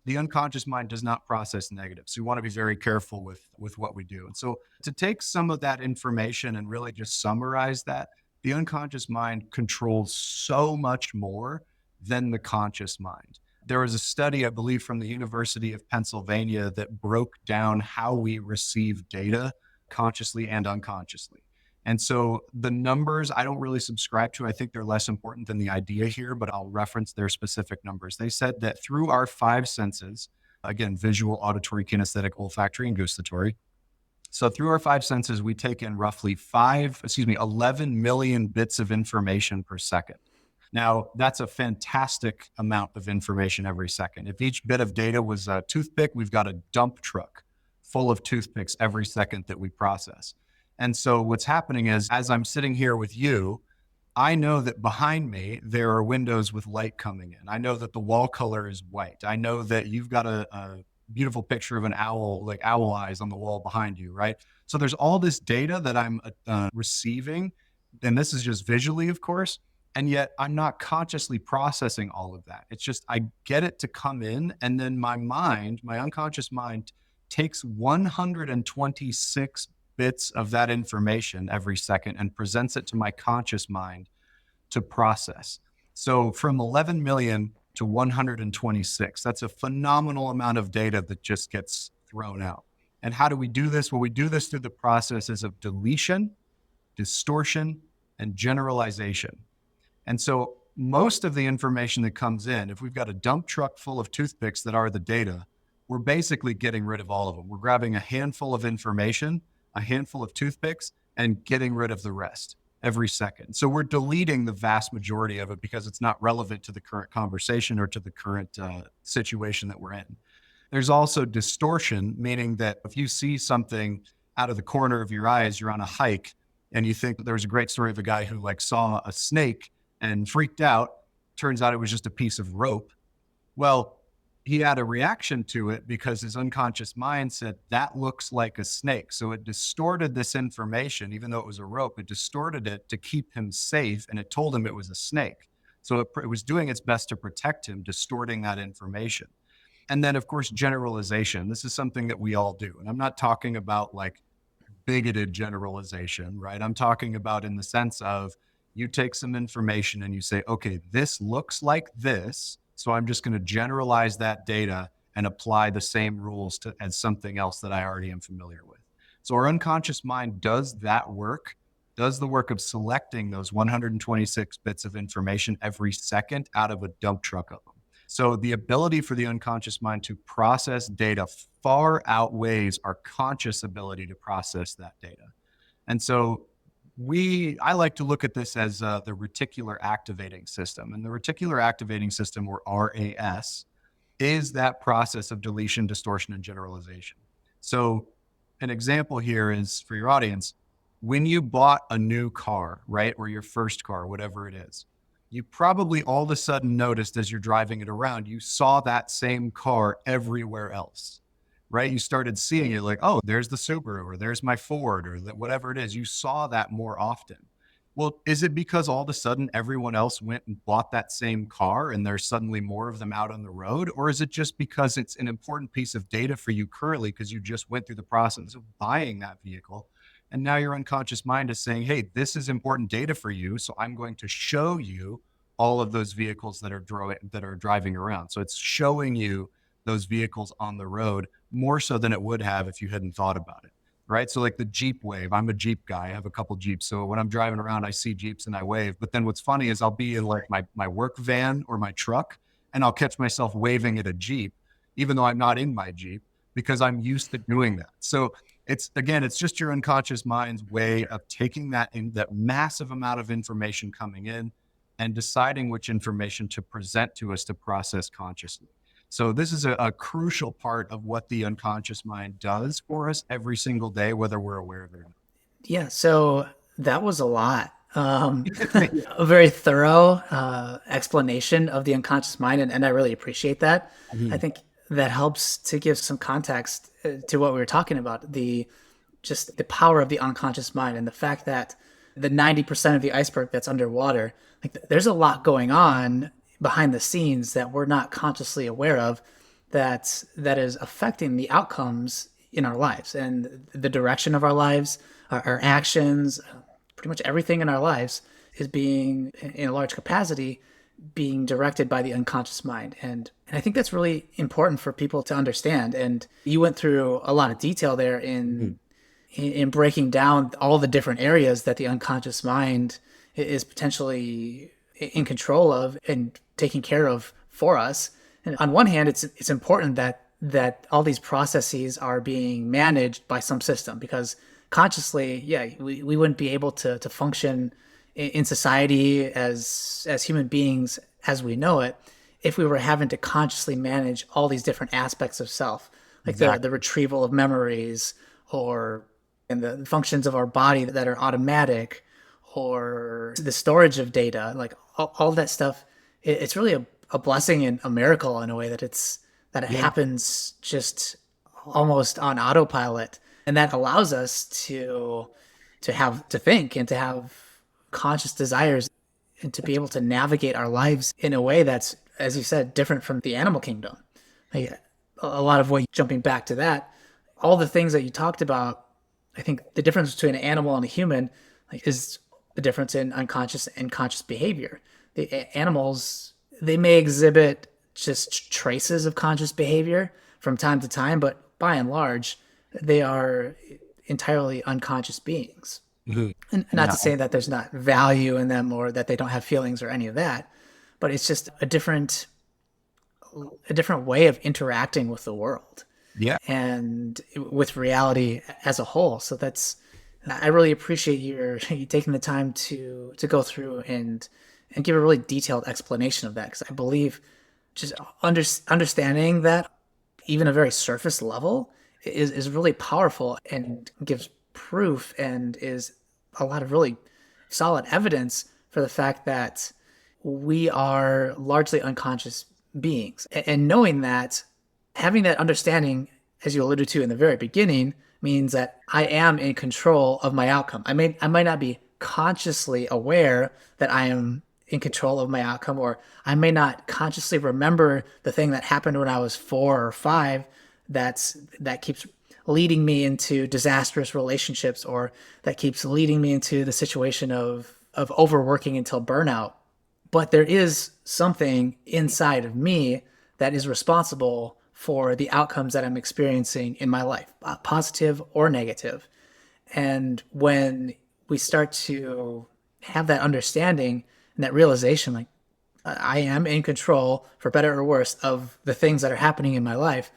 the unconscious mind does not process negatives. So we want to be very careful with what we do. And so to take some of that information and really just summarize that, the unconscious mind controls so much more than the conscious mind. There was a study, I believe, from the University of Pennsylvania that broke down how we receive data consciously and unconsciously. And so the numbers I don't really subscribe to. I think they're less important than the idea here, but I'll reference their specific numbers. They said that through our five senses, again, visual, auditory, kinesthetic, olfactory, and gustatory. So through our five senses, we take in roughly 11 million bits of information per second. Now, that's a fantastic amount of information every second. If each bit of data was a toothpick, we've got a dump truck full of toothpicks every second that we process. And so what's happening is, as I'm sitting here with you, I know that behind me, there are windows with light coming in. I know that the wall color is white. I know that you've got a beautiful picture of an owl, like owl eyes on the wall behind you, right? So there's all this data that I'm receiving. And this is just visually, of course. And yet I'm not consciously processing all of that. It's just I get it to come in. And then my mind, my unconscious mind, takes 126 bits of that information every second and presents it to my conscious mind to process. So from 11 million to 126, that's a phenomenal amount of data that just gets thrown out. And how do we do this? Well, we do this through the processes of deletion, distortion, and generalization. And so most of the information that comes in, if we've got a dump truck full of toothpicks that are the data, we're basically getting rid of all of them. We're grabbing a handful of information, a handful of toothpicks, and getting rid of the rest every second. So we're deleting the vast majority of it because it's not relevant to the current conversation or to the current situation that we're in. There's also distortion, meaning that if you see something out of the corner of your eye as you're on a hike and you think there was a great story of a guy who like saw a snake and freaked out, turns out it was just a piece of rope. Well, he had a reaction to it because his unconscious mind said that looks like a snake. So it distorted this information, even though it was a rope, it distorted it to keep him safe. And it told him it was a snake. So it was doing its best to protect him, distorting that information. And then, of course, generalization. This is something that we all do. And I'm not talking about like bigoted generalization, right? I'm talking about in the sense of you take some information and you say, okay, this looks like this. So I'm just going to generalize that data and apply the same rules to as something else that I already am familiar with. So our unconscious mind does that work, does the work of selecting those 126 bits of information every second out of a dump truck of them. So the ability for the unconscious mind to process data far outweighs our conscious ability to process that data. And so I like to look at this as the reticular activating system. And the reticular activating system, or RAS, is that process of deletion, distortion, and generalization. So an example here is for your audience, when you bought a new car, right, or your first car, whatever it is, you probably all of a sudden noticed as you're driving it around, you saw that same car everywhere else. Right? You started seeing it like, oh, there's the Subaru or there's my Ford or whatever it is. You saw that more often. Well, is it because all of a sudden everyone else went and bought that same car and there's suddenly more of them out on the road? Or is it just because it's an important piece of data for you currently because you just went through the process of buying that vehicle? And now your unconscious mind is saying, hey, this is important data for you. So I'm going to show you all of those vehicles that are driving around. So it's showing you those vehicles on the road more so than it would have if you hadn't thought about it, right? So like the Jeep wave, I'm a Jeep guy. I have a couple Jeeps. So when I'm driving around, I see Jeeps and I wave. But then what's funny is I'll be in like my work van or my truck and I'll catch myself waving at a Jeep, even though I'm not in my Jeep because I'm used to doing that. So it's just your unconscious mind's way of taking that massive amount of information coming in and deciding which information to present to us to process consciously. So this is a crucial part of what the unconscious mind does for us every single day, whether we're aware of it or not. Yeah, so that was a lot. A very thorough explanation of the unconscious mind, and I really appreciate that. I think that helps to give some context to what we were talking about, just the power of the unconscious mind and the fact that the 90% of the iceberg that's underwater, like there's a lot going on behind the scenes that we're not consciously aware of that is affecting the outcomes in our lives and the direction of our lives, our actions, pretty much everything in our lives is being, in a large capacity, being directed by the unconscious mind. And I think that's really important for people to understand. And you went through a lot of detail there in breaking down all the different areas that the unconscious mind is potentially in control of and taking care of for us. And on one hand, it's important that all these processes are being managed by some system, because consciously, we wouldn't be able to function in society as human beings as we know it, if we were having to consciously manage all these different aspects of self, like the Exactly. retrieval of memories, or and the functions of our body that are automatic, or the storage of data, like all that stuff. It's really a blessing and a miracle in a way that it Yeah. happens just almost on autopilot, and that allows us to think and to have conscious desires and to be able to navigate our lives in a way that's, as you said, different from the animal kingdom. Like, a lot of what, jumping back to that, all the things that you talked about, I think the difference between an animal and a human, like, is the difference in unconscious and conscious behavior. The animals, they may exhibit just traces of conscious behavior from time to time, but by and large, they are entirely unconscious beings. Mhm. And not Yeah. to say that there's not value in them or that they don't have feelings or any of that, but it's just a different way of interacting with the world Yeah. and with reality as a whole. So I really appreciate you taking the time to go through and give a really detailed explanation of that, because I believe just understanding that, even a very surface level, is really powerful and gives proof and is a lot of really solid evidence for the fact that we are largely unconscious beings. And knowing that, having that understanding, as you alluded to in the very beginning, means that I am in control of my outcome. I might not be consciously aware that I am in control of my outcome, or I may not consciously remember the thing that happened when I was 4 or 5 that keeps leading me into disastrous relationships, or that keeps leading me into the situation of overworking until burnout. But there is something inside of me that is responsible for the outcomes that I'm experiencing in my life, positive or negative. And when we start to have that understanding and that realization, like, I am in control, for better or worse, of the things that are happening in my life,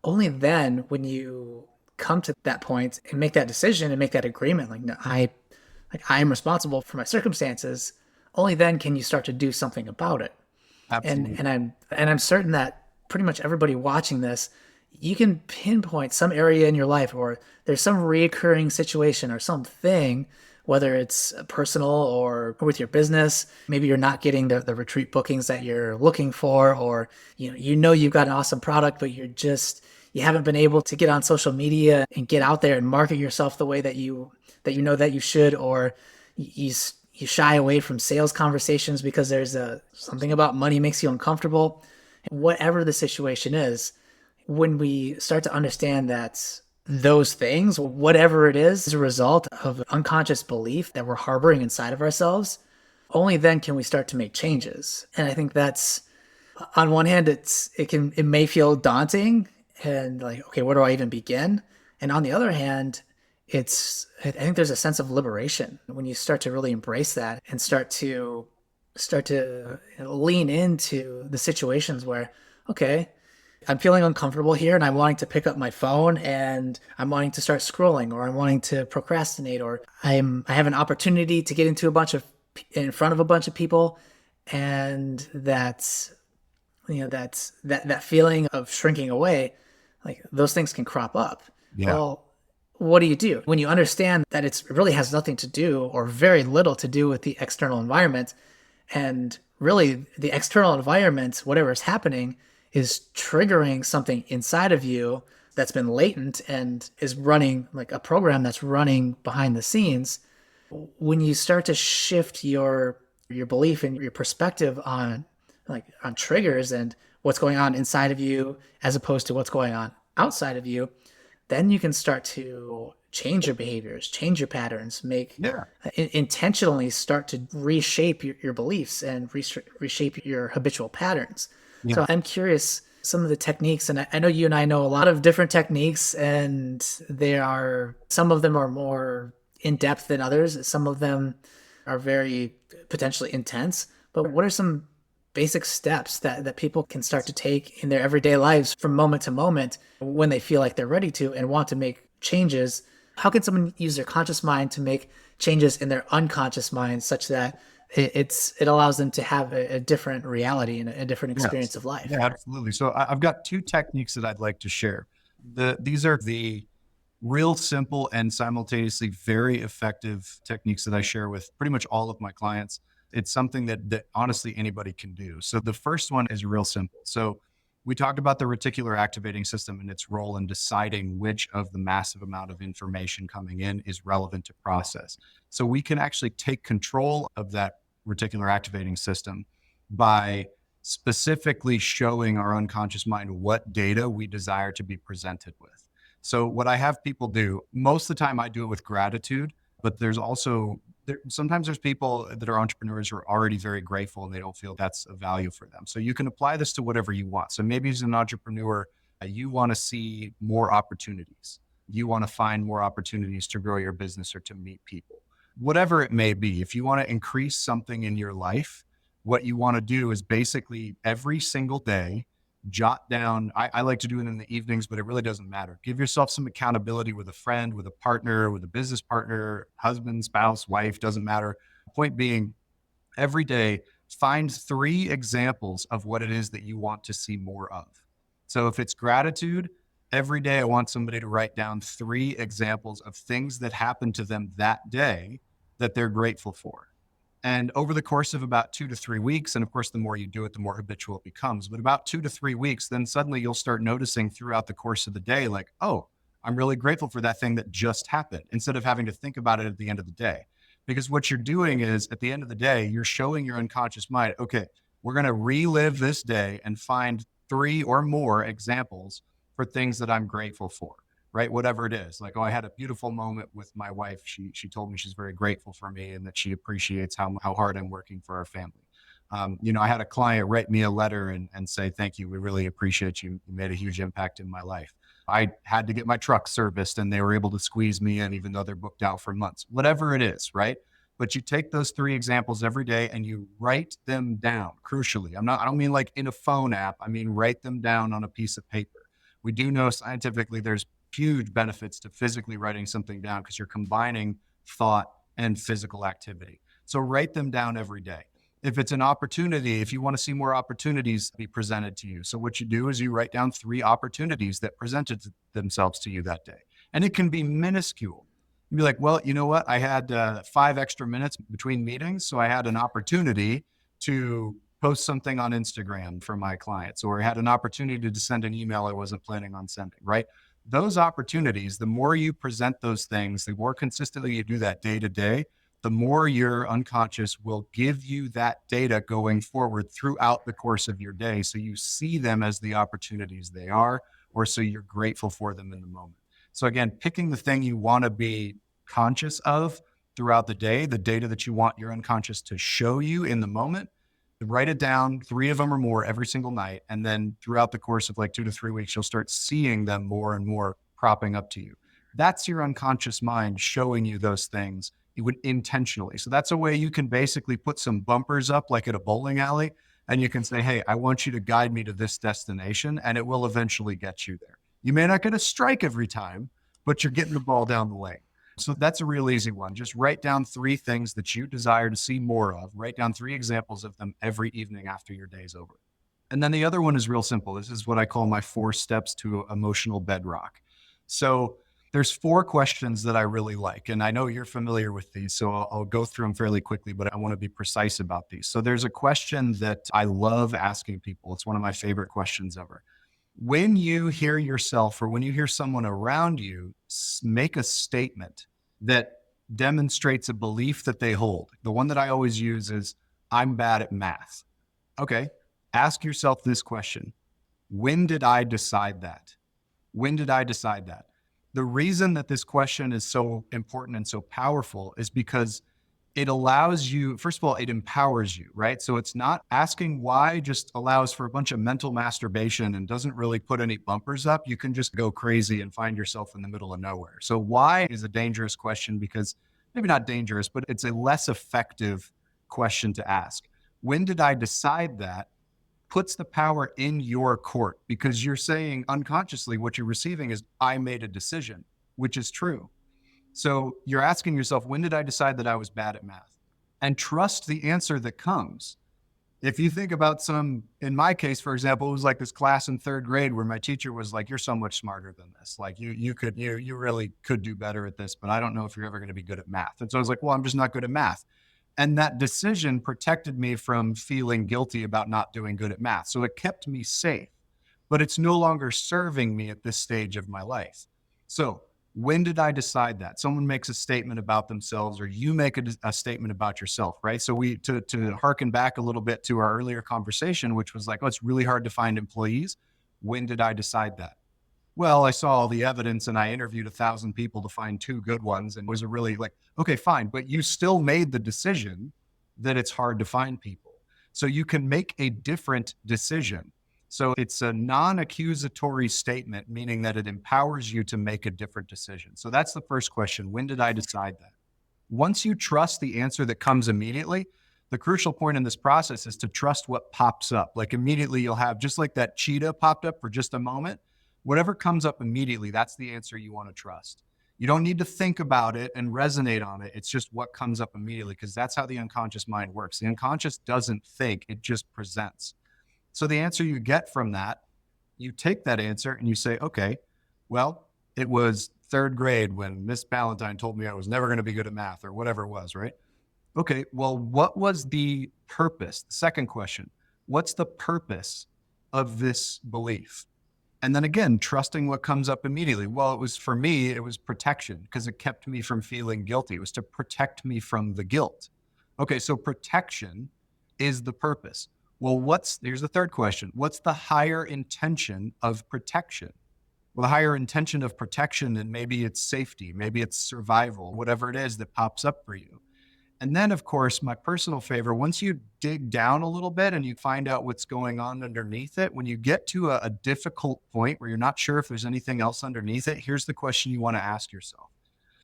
only then, when you come to that point and make that decision and make that agreement, like, no, I am responsible for my circumstances, only then can you start to do something about it. And Absolutely. and I'm certain that pretty much everybody watching this, you can pinpoint some area in your life, or there's some reoccurring situation or something, whether it's personal or with your business. Maybe you're not getting the retreat bookings that you're looking for, or you've got an awesome product, but you haven't been able to get on social media and get out there and market yourself the way that you should, or you shy away from sales conversations because there's something about money makes you uncomfortable. Whatever the situation is, when we start to understand that those things, whatever it is a result of unconscious belief that we're harboring inside of ourselves, only then can we start to make changes. And I think that's, on one hand, it may feel daunting and like, okay, where do I even begin? And on the other hand, I think there's a sense of liberation when you start to really embrace that and start to lean into the situations where, okay, I'm feeling uncomfortable here and I'm wanting to pick up my phone and I'm wanting to start scrolling, or I'm wanting to procrastinate, or I have an opportunity to get in front of a bunch of people, and that feeling of shrinking away, like, those things can crop up. Yeah. Well, what do you do when you understand that it really has nothing to do, or very little to do, with the external environment? And really, the external environment, whatever is happening, is triggering something inside of you that's been latent and is running like a program that's running behind the scenes. When you start to shift your belief and your perspective on triggers and what's going on inside of you as opposed to what's going on outside of you, then you can start to change your behaviors, change your patterns, Yeah. intentionally start to reshape your beliefs and reshape your habitual patterns. Yeah. So I'm curious, some of the techniques, and I know you and I know a lot of different techniques, and some of them are more in depth than others. Some of them are very potentially intense. But what are some basic steps that people can start to take in their everyday lives from moment to moment when they feel like they're ready to and want to make changes? How can someone use their conscious mind to make changes in their unconscious mind such that it allows them to have a different reality and a different Yes. experience of life. Yeah, absolutely. So I've got two techniques that I'd like to share. These are the real simple and simultaneously very effective techniques that I share with pretty much all of my clients. It's something that honestly anybody can do. So the first one is real simple. So we talked about the reticular activating system and its role in deciding which of the massive amount of information coming in is relevant to process. So we can actually take control of that reticular activating system by specifically showing our unconscious mind what data we desire to be presented with. So what I have people do, most of the time I do it with gratitude, but there's also sometimes there's people that are entrepreneurs who are already very grateful and they don't feel that's a value for them. So you can apply this to whatever you want. So maybe as an entrepreneur, you want to see more opportunities. You want to find more opportunities to grow your business or to meet people. Whatever it may be, if you want to increase something in your life, what you want to do is basically every single day jot down. I like to do it in the evenings, but it really doesn't matter. Give yourself some accountability with a friend, with a partner, with a business partner, husband, spouse, wife, doesn't matter. Point being, every day, find 3 examples of what it is that you want to see more of. So if it's gratitude, every day I want somebody to write down 3 examples of things that happened to them that day that they're grateful for. And over the course of about 2 to 3 weeks, and of course, the more you do it, the more habitual it becomes. But about 2 to 3 weeks, then suddenly you'll start noticing throughout the course of the day, like, oh, I'm really grateful for that thing that just happened, instead of having to think about it at the end of the day. Because what you're doing is at the end of the day, you're showing your unconscious mind, okay, we're going to relive this day and find 3 or more examples for things that I'm grateful for, right? Whatever it is. Like, oh, I had a beautiful moment with my wife. She told me she's very grateful for me and that she appreciates how hard I'm working for our family. I had a client write me a letter and say, thank you. We really appreciate you. You made a huge impact in my life. I had to get my truck serviced and they were able to squeeze me in, even though they're booked out for months, whatever it is, right? But you take those 3 examples every day and you write them down. Crucially, I don't mean like in a phone app. I mean, write them down on a piece of paper. We do know scientifically there's huge benefits to physically writing something down because you're combining thought and physical activity. So write them down every day. If it's an opportunity, if you want to see more opportunities be presented to you. So what you do is you write down 3 opportunities that presented themselves to you that day. And it can be minuscule. You'd be like, well, you know what? I had 5 extra minutes between meetings. So I had an opportunity to post something on Instagram for my clients, or I had an opportunity to send an email I wasn't planning on sending, right? Those opportunities, the more you present those things, the more consistently you do that day to day, the more your unconscious will give you that data going forward throughout the course of your day. So you see them as the opportunities they are, or so you're grateful for them in the moment. So again, picking the thing you want to be conscious of throughout the day, the data that you want your unconscious to show you in the moment, write it down, 3 of them or more every single night. And then throughout the course of like 2 to 3 weeks, you'll start seeing them more and more propping up to you. That's your unconscious mind showing you those things you would intentionally. So that's a way you can basically put some bumpers up like at a bowling alley. And you can say, hey, I want you to guide me to this destination, and it will eventually get you there. You may not get a strike every time, but you're getting the ball down the lane. So that's a real easy one. Just write down 3 things that you desire to see more of. Write down 3 examples of them every evening after your day's over. And then the other one is real simple. This is what I call my 4 steps to emotional bedrock. So there's 4 questions that I really like. And I know you're familiar with these, so I'll go through them fairly quickly, but I want to be precise about these. So there's a question that I love asking people. It's one of my favorite questions ever. When you hear yourself or when you hear someone around you make a statement that demonstrates a belief that they hold, the one that I always use is, I'm bad at math. Okay. Ask yourself this question. When did I decide that? When did I decide that? The reason that this question is so important and so powerful is because it allows you, first of all, it empowers you, right? So it's not asking why, just allows for a bunch of mental masturbation and doesn't really put any bumpers up. You can just go crazy and find yourself in the middle of nowhere. So why is a dangerous question because maybe not dangerous, but it's a less effective question to ask. When did I decide that? Puts the power in your court because you're saying unconsciously what you're receiving is, I made a decision, which is true. So you're asking yourself, when did I decide that I was bad at math? And trust the answer that comes. If you think about in my case, for example, it was like this class in third grade where my teacher was like, "You're so much smarter than this. Like you really could do better at this, but I don't know if you're ever going to be good at math." And so I was like, "Well, I'm just not good at math." And that decision protected me from feeling guilty about not doing good at math. So it kept me safe, but it's no longer serving me at this stage of my life. So when did I decide that? Someone makes a statement about themselves, or you make a statement about yourself, right? So to harken back a little bit to our earlier conversation, which was like, oh, it's really hard to find employees. When did I decide that? Well, I saw all the evidence and I interviewed 1,000 people to find two good ones, and it was a really like, okay, fine, but you still made the decision that it's hard to find people. So you can make a different decision. So it's a non-accusatory statement, meaning that it empowers you to make a different decision. So that's the first question. When did I decide that? Once you trust the answer that comes immediately, the crucial point in this process is to trust what pops up. Like immediately you'll have, just like that cheetah popped up for just a moment, whatever comes up immediately, that's the answer you want to trust. You don't need to think about it and resonate on it. It's just what comes up immediately, because that's how the unconscious mind works. The unconscious doesn't think, it just presents. So the answer you get from that, you take that answer and you say, okay, well, it was third grade when Miss Ballantyne told me I was never going to be good at math or whatever it was, right? Okay, well, what was the purpose? The second question, what's the purpose of this belief? And then again, trusting what comes up immediately. Well, it was for me, it was protection because it kept me from feeling guilty. It was to protect me from the guilt. Okay, so protection is the purpose. Well, here's the third question. What's the higher intention of protection? Well, the higher intention of protection, and maybe it's safety, maybe it's survival, whatever it is that pops up for you. And then, of course, my personal favor, once you dig down a little bit and you find out what's going on underneath it, when you get to a difficult point where you're not sure if there's anything else underneath it, here's the question you want to ask yourself.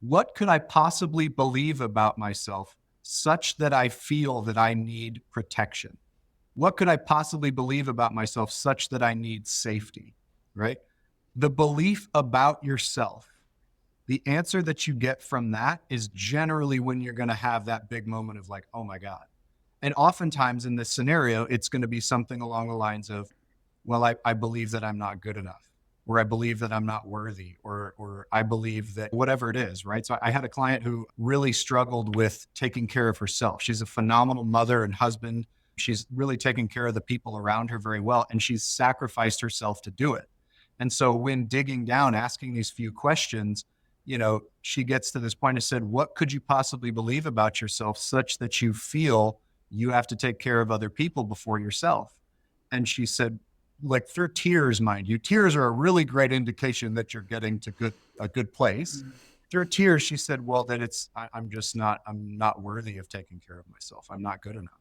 What could I possibly believe about myself such that I feel that I need protection? What could I possibly believe about myself such that I need safety, right? The belief about yourself, the answer that you get from that is generally when you're going to have that big moment of like, oh my God. And oftentimes in this scenario, it's going to be something along the lines of, well, I believe that I'm not good enough, or I believe that I'm not worthy, or I believe that whatever it is, right? So I had a client who really struggled with taking care of herself. She's a phenomenal mother and husband. She's really taken care of the people around her very well, and she's sacrificed herself to do it. And so when digging down, asking these few questions, she gets to this point and said, what could you possibly believe about yourself such that you feel you have to take care of other people before yourself? And she said, like through tears, mind you, tears are a really great indication that you're getting to a good place. Through tears, she said, well, that I'm not worthy of taking care of myself. I'm not good enough.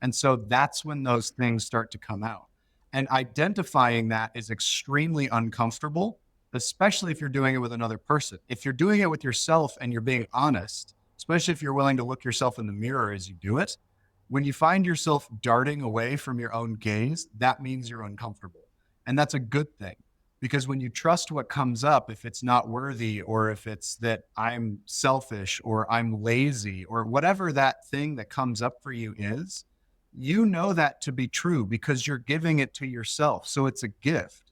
And so that's when those things start to come out. And identifying that is extremely uncomfortable, especially if you're doing it with another person. If you're doing it with yourself and you're being honest, especially if you're willing to look yourself in the mirror as you do it, when you find yourself darting away from your own gaze, that means you're uncomfortable. And that's a good thing, because when you trust what comes up, if it's not worthy, or if it's that I'm selfish or I'm lazy or whatever that thing that comes up for you is, you know that to be true because you're giving it to yourself. So it's a gift.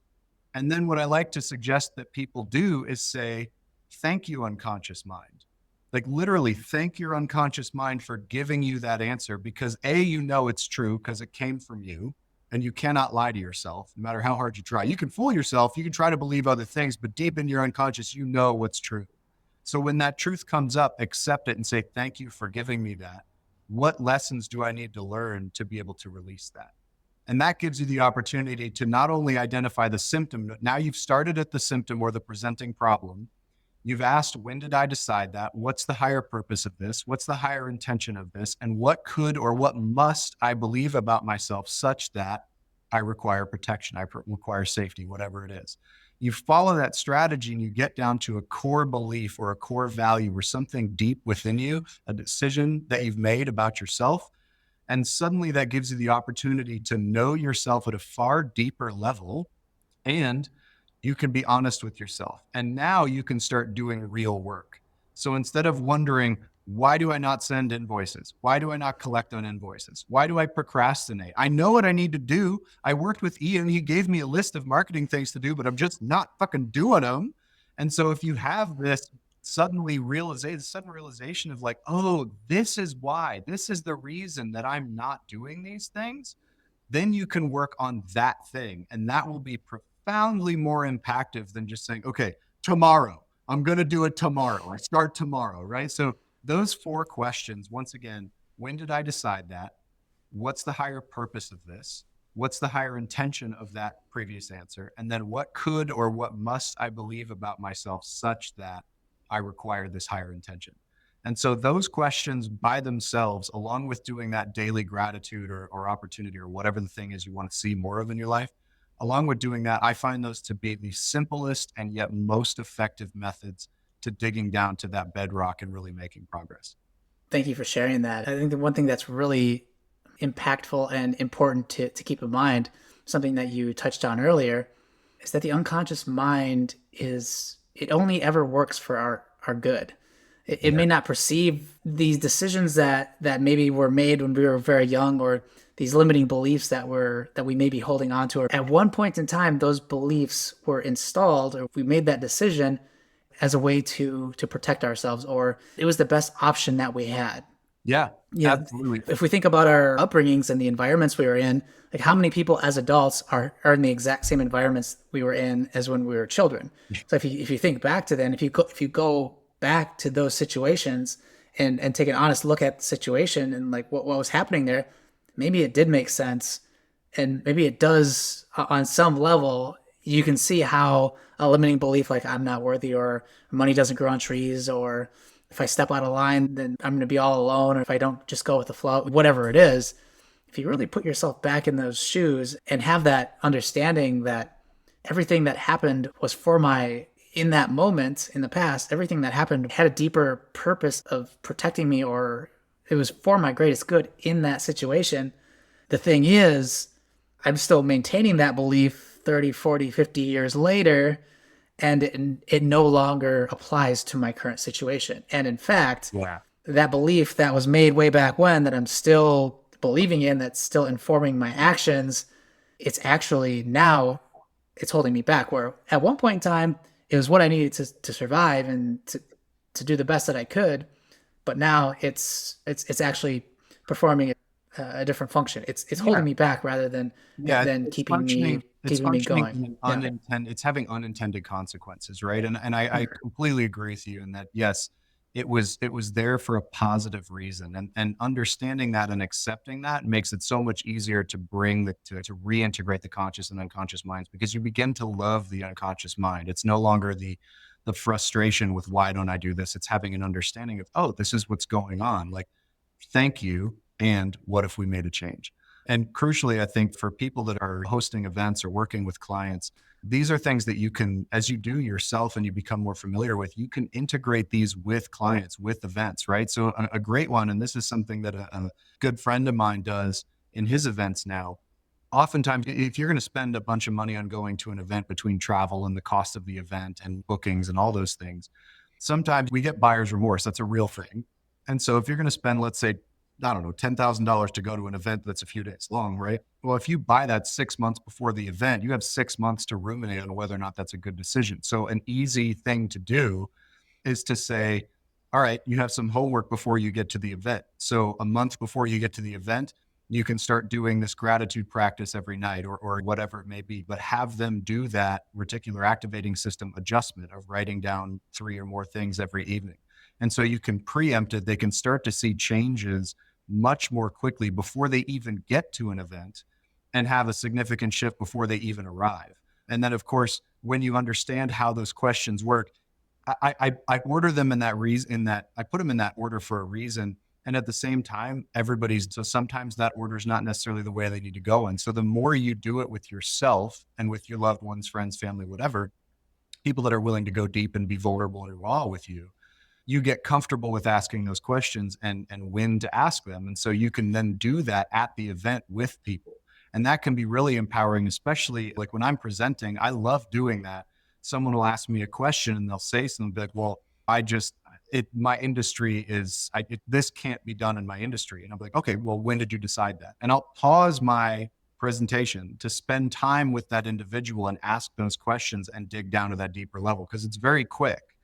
And then what I like to suggest that people do is say, thank you, unconscious mind. Like literally thank your unconscious mind for giving you that answer, because you know it's true because it came from you, and you cannot lie to yourself no matter how hard you try. You can fool yourself. You can try to believe other things, but deep in your unconscious, you know what's true. So when that truth comes up, accept it and say, thank you for giving me that. What lessons do I need to learn to be able to release that? And that gives you the opportunity to not only identify the symptom, but now you've started at the symptom or the presenting problem. You've asked, when did I decide that? What's the higher purpose of this? What's the higher intention of this? And what could or what must I believe about myself such that I require protection, I require safety, whatever it is. You follow that strategy and you get down to a core belief or a core value or something deep within you, a decision that you've made about yourself. And suddenly that gives you the opportunity to know yourself at a far deeper level, and you can be honest with yourself. And now you can start doing real work. So instead of wondering, why do I not send invoices? Why do I not collect on invoices? Why do I procrastinate? I know what I need to do. I worked with Ian. He gave me a list of marketing things to do, but I'm just not fucking doing them. And so if you have this sudden realization of like, oh, this is why, this is the reason that I'm not doing these things, then you can work on that thing. And that will be profoundly more impactful than just saying, okay, tomorrow, I'm going to do it tomorrow. I start tomorrow, right? So those 4 questions, once again, when did I decide that? What's the higher purpose of this? What's the higher intention of that previous answer? And then what could or what must I believe about myself such that I require this higher intention? And so those questions by themselves, along with doing that daily gratitude or opportunity or whatever the thing is you want to see more of in your life, along with doing that, I find those to be the simplest and yet most effective methods to digging down to that bedrock and really making progress. Thank you for sharing that. I think the one thing that's really impactful and important to keep in mind, something that you touched on earlier, is that the unconscious mind it only ever works for our good. It may not perceive these decisions that maybe were made when we were very young, or these limiting beliefs that we may be holding on to. Or at one point in time, those beliefs were installed, or we made that decision as a way to protect ourselves, or it was the best option that we had. Yeah, Yeah, absolutely. if we think about our upbringings and the environments we were in, like how many people as adults are in the exact same environments we were in as when we were children. So if you think back to then, if you go back to those situations and take an honest look at the situation and like what was happening there, maybe it did make sense, and maybe it does on some level. You can see how a limiting belief like I'm not worthy, or money doesn't grow on trees, or if I step out of line, then I'm going to be all alone, or if I don't just go with the flow, whatever it is. If you really put yourself back in those shoes and have that understanding that everything that happened was for in that moment in the past, everything that happened had a deeper purpose of protecting me, or it was for my greatest good in that situation. The thing is, I'm still maintaining that belief 30, 40, 50 years later, and it no longer applies to my current situation. And in fact, Yeah. that belief that was made way back when, that I'm still believing in, that's still informing my actions, it's actually now it's holding me back. Where at one point in time, it was what I needed to survive and to do the best that I could. But now it's actually performing a different function. It's holding Yeah. me back rather than Yeah, it's keeping me functioning going. in an Yeah. it's having unintended consequences, right? And I completely agree with you in that, yes, it was there for a positive reason. And understanding that and accepting that makes it so much easier to bring to reintegrate the conscious and unconscious minds, because you begin to love the unconscious mind. It's no longer the frustration with why don't I do this? It's having an understanding of, oh, this is what's going on. Like, thank you. And what if we made a change? And crucially, I think for people that are hosting events or working with clients, these are things that you can, as you do yourself and you become more familiar with, you can integrate these with clients, with events, right? So a great one, and this is something that a good friend of mine does in his events now. Oftentimes, if you're going to spend a bunch of money on going to an event between travel and the cost of the event and bookings and all those things, sometimes we get buyer's remorse. That's a real thing. And so if you're going to spend, let's say, I don't know, $10,000 to go to an event that's a few days long, right? Well, if you buy that 6 months before the event, you have 6 months to ruminate on whether or not that's a good decision. So an easy thing to do is to say, all right, you have some homework before you get to the event. So a month before you get to the event, you can start doing this gratitude practice every night, or whatever it may be, but have them do that reticular activating system adjustment of writing down 3 or more things every evening. And so you can preempt it. They can start to see changes much more quickly before they even get to an event, and have a significant shift before they even arrive. And then, of course, when you understand how those questions work, I order them in that reason, in that I put them in that order for a reason. And at the same time, so sometimes that order is not necessarily the way they need to go. And so the more you do it with yourself and with your loved ones, friends, family, whatever, people that are willing to go deep and be vulnerable and raw with you, you get comfortable with asking those questions and when to ask them. And so you can then do that at the event with people. And that can be really empowering, especially like when I'm presenting. I love doing that. Someone will ask me a question and they'll say something like, well, I just, my industry is, this can't be done in my industry. And I'm like, okay, well, when did you decide that? And I'll pause my presentation to spend time with that individual and ask those questions and dig down to that deeper level, because it's very quick.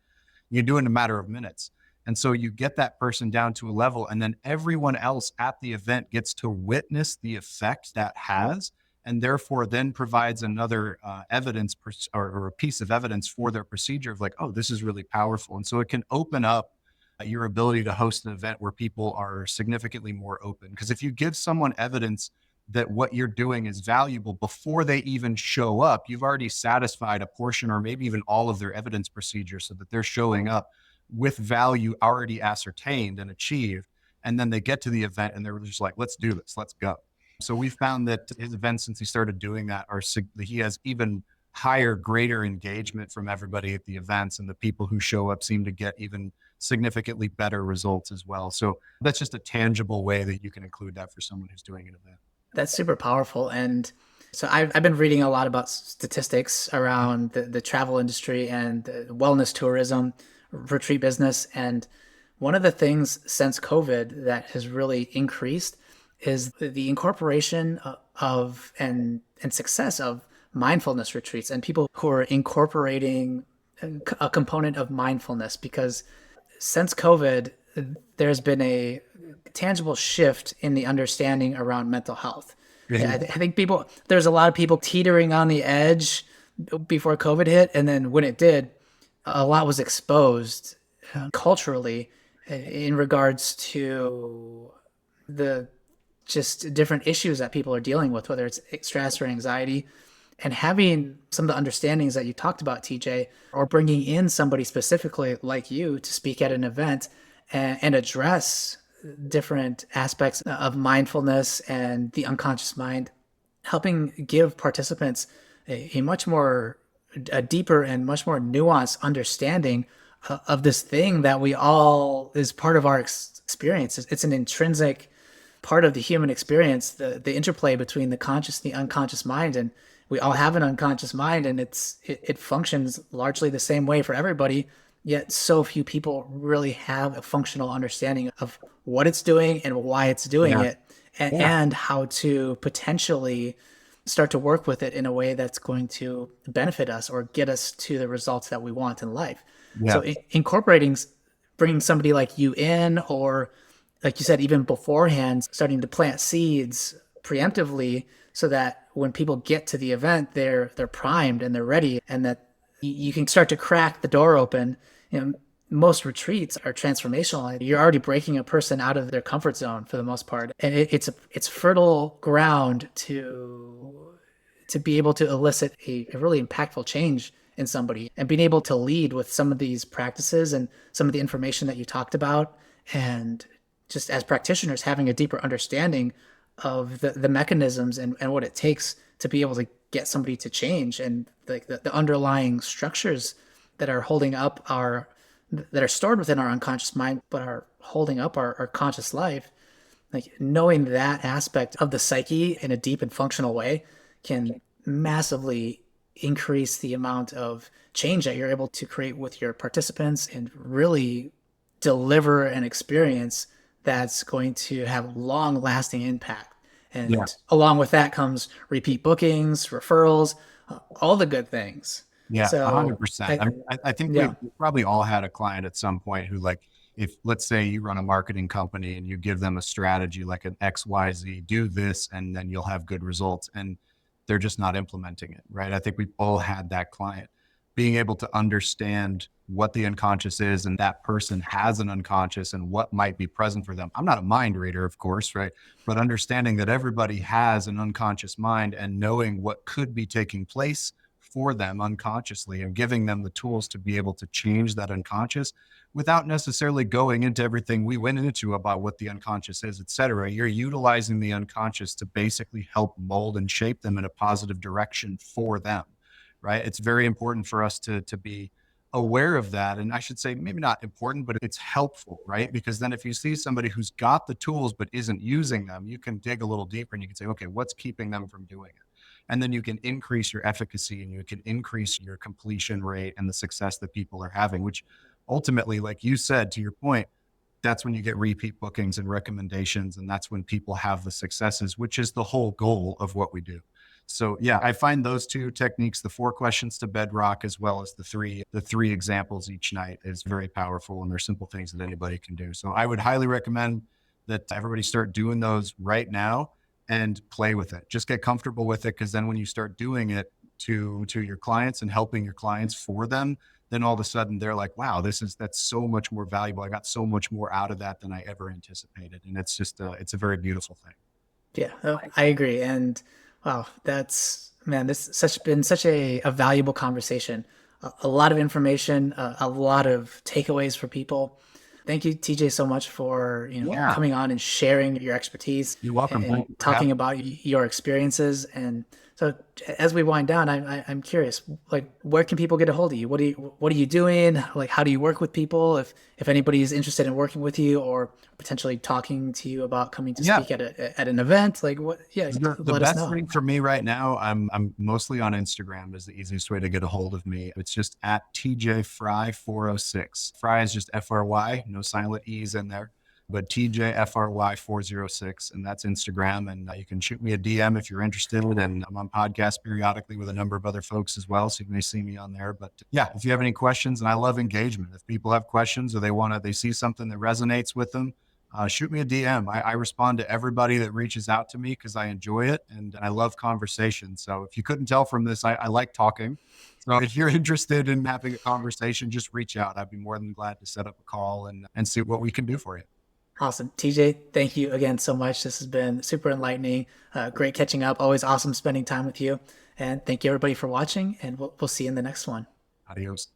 You do it in a matter of minutes. And so you get that person down to a level, and then everyone else at the event gets to witness the effect that has, and therefore then provides another evidence or a piece of evidence for their procedure of like, oh, this is really powerful. And so it can open up your ability to host an event where people are significantly more open. Because if you give someone evidence that what you're doing is valuable before they even show up, you've already satisfied a portion or maybe even all of their evidence procedure, so that they're showing up with value already ascertained and achieved. And then they get to the event and they're just like, let's do this, let's go. So we found that his events, since he started doing that, he has even higher, greater engagement from everybody at the events, and the people who show up seem to get even significantly better results as well. So that's just a tangible way that you can include that for someone who's doing an event. That's super powerful. And so I've been reading a lot about statistics around the travel industry and the wellness tourism, retreat business. And one of the things since COVID that has really increased is the incorporation of and success of mindfulness retreats and people who are incorporating a component of mindfulness. Because since COVID, there's been a tangible shift in the understanding around mental health. I think there's a lot of people teetering on the edge before COVID hit. And then when it did, a lot was exposed culturally in regards to the just different issues that people are dealing with, whether it's stress or anxiety. And having some of the understandings that you talked about, TJ, or bringing in somebody specifically like you to speak at an event and address different aspects of mindfulness and the unconscious mind, helping give participants a much more, a deeper and much more nuanced understanding of this thing that we all is part of our experience. It's an intrinsic part of the human experience, the interplay between the conscious and the unconscious mind. And we all have an unconscious mind, and it functions largely the same way for everybody. Yet so few people really have a functional understanding of what it's doing and why it's doing it, and how to potentially start to work with it in a way that's going to benefit us or get us to the results that we want in life. So incorporating, bringing somebody like you in, or like you said, even beforehand, starting to plant seeds preemptively so that when people get to the event, they're primed and they're ready, and that you can start to crack the door open. Most retreats are transformational. You're already breaking a person out of their comfort zone for the most part, and it's fertile ground to be able to elicit a really impactful change in somebody, and being able to lead with some of these practices and some of the information that you talked about, and just as practitioners having a deeper understanding of the mechanisms and what it takes to be able to get somebody to change, and the underlying structures that are holding up that are stored within our unconscious mind, but are holding up our conscious life. Like, knowing that aspect of the psyche in a deep and functional way can massively increase the amount of change that you're able to create with your participants, and really deliver an experience that's going to have long lasting impact. And along with that comes repeat bookings, referrals, all the good things. Yeah, So 100%. I think yeah, we've probably all had a client at some point who, like, if let's say you run a marketing company and you give them a strategy like an XYZ, do this, and then you'll have good results, and they're just not implementing it, right? I think we've all had that client. Being able to understand what the unconscious is, and that person has an unconscious, and what might be present for them. I'm not a mind reader, of course, right? But understanding that everybody has an unconscious mind, and knowing what could be taking place for them unconsciously, and giving them the tools to be able to change that unconscious without necessarily going into everything we went into about what the unconscious is, et cetera. You're utilizing the unconscious to basically help mold and shape them in a positive direction for them, right? It's very important for us to be aware of that. And I should say, maybe not important, but it's helpful, right? Because then if you see somebody who's got the tools but isn't using them, you can dig a little deeper and you can say, okay, what's keeping them from doing it? And then you can increase your efficacy, and you can increase your completion rate and the success that people are having, which ultimately, like you said, to your point, that's when you get repeat bookings and recommendations. And that's when people have the successes, which is the whole goal of what we do. So yeah, I find those two techniques, the 4 questions to bedrock, as well as the three examples each night, is very powerful. And they're simple things that anybody can do. So I would highly recommend that everybody start doing those right now and play with it. Just get comfortable with it. Cause then when you start doing it to your clients and helping your clients for them, then all of a sudden they're like, wow, that's so much more valuable. I got so much more out of that than I ever anticipated. And it's just it's a very beautiful thing. Yeah, I agree. And wow, this been such a valuable conversation. A lot of information, a lot of takeaways for people. Thank you, TJ, so much for Yeah. coming on and sharing your expertise You're welcome. and Thank you for talking having about your experiences. And so, as we wind down, I'm curious, like, where can people get a hold of you? What are you doing? Like, how do you work with people? If anybody's interested in working with you or potentially talking to you about coming to me. Yeah. speak at an event, like what? Yeah, The let us best know. thing for me right now, I'm mostly on Instagram is the easiest way to get a hold of me. It's just at TJ Fry 406. Fry is just FRY, no silent E's in there, but TJ FRY 406, and that's Instagram. And you can shoot me a DM if you're interested. And I'm on podcasts periodically with a number of other folks as well, so you may see me on there. But yeah, if you have any questions, and I love engagement. If people have questions or they see something that resonates with them, shoot me a DM. I respond to everybody that reaches out to me because I enjoy it and I love conversation. So if you couldn't tell from this, I like talking. So if you're interested in having a conversation, just reach out. I'd be more than glad to set up a call and see what we can do for you. Awesome. TJ, thank you again so much. This has been super enlightening. Great catching up. Always awesome spending time with you. And thank you everybody for watching, and we'll see you in the next one. Adios.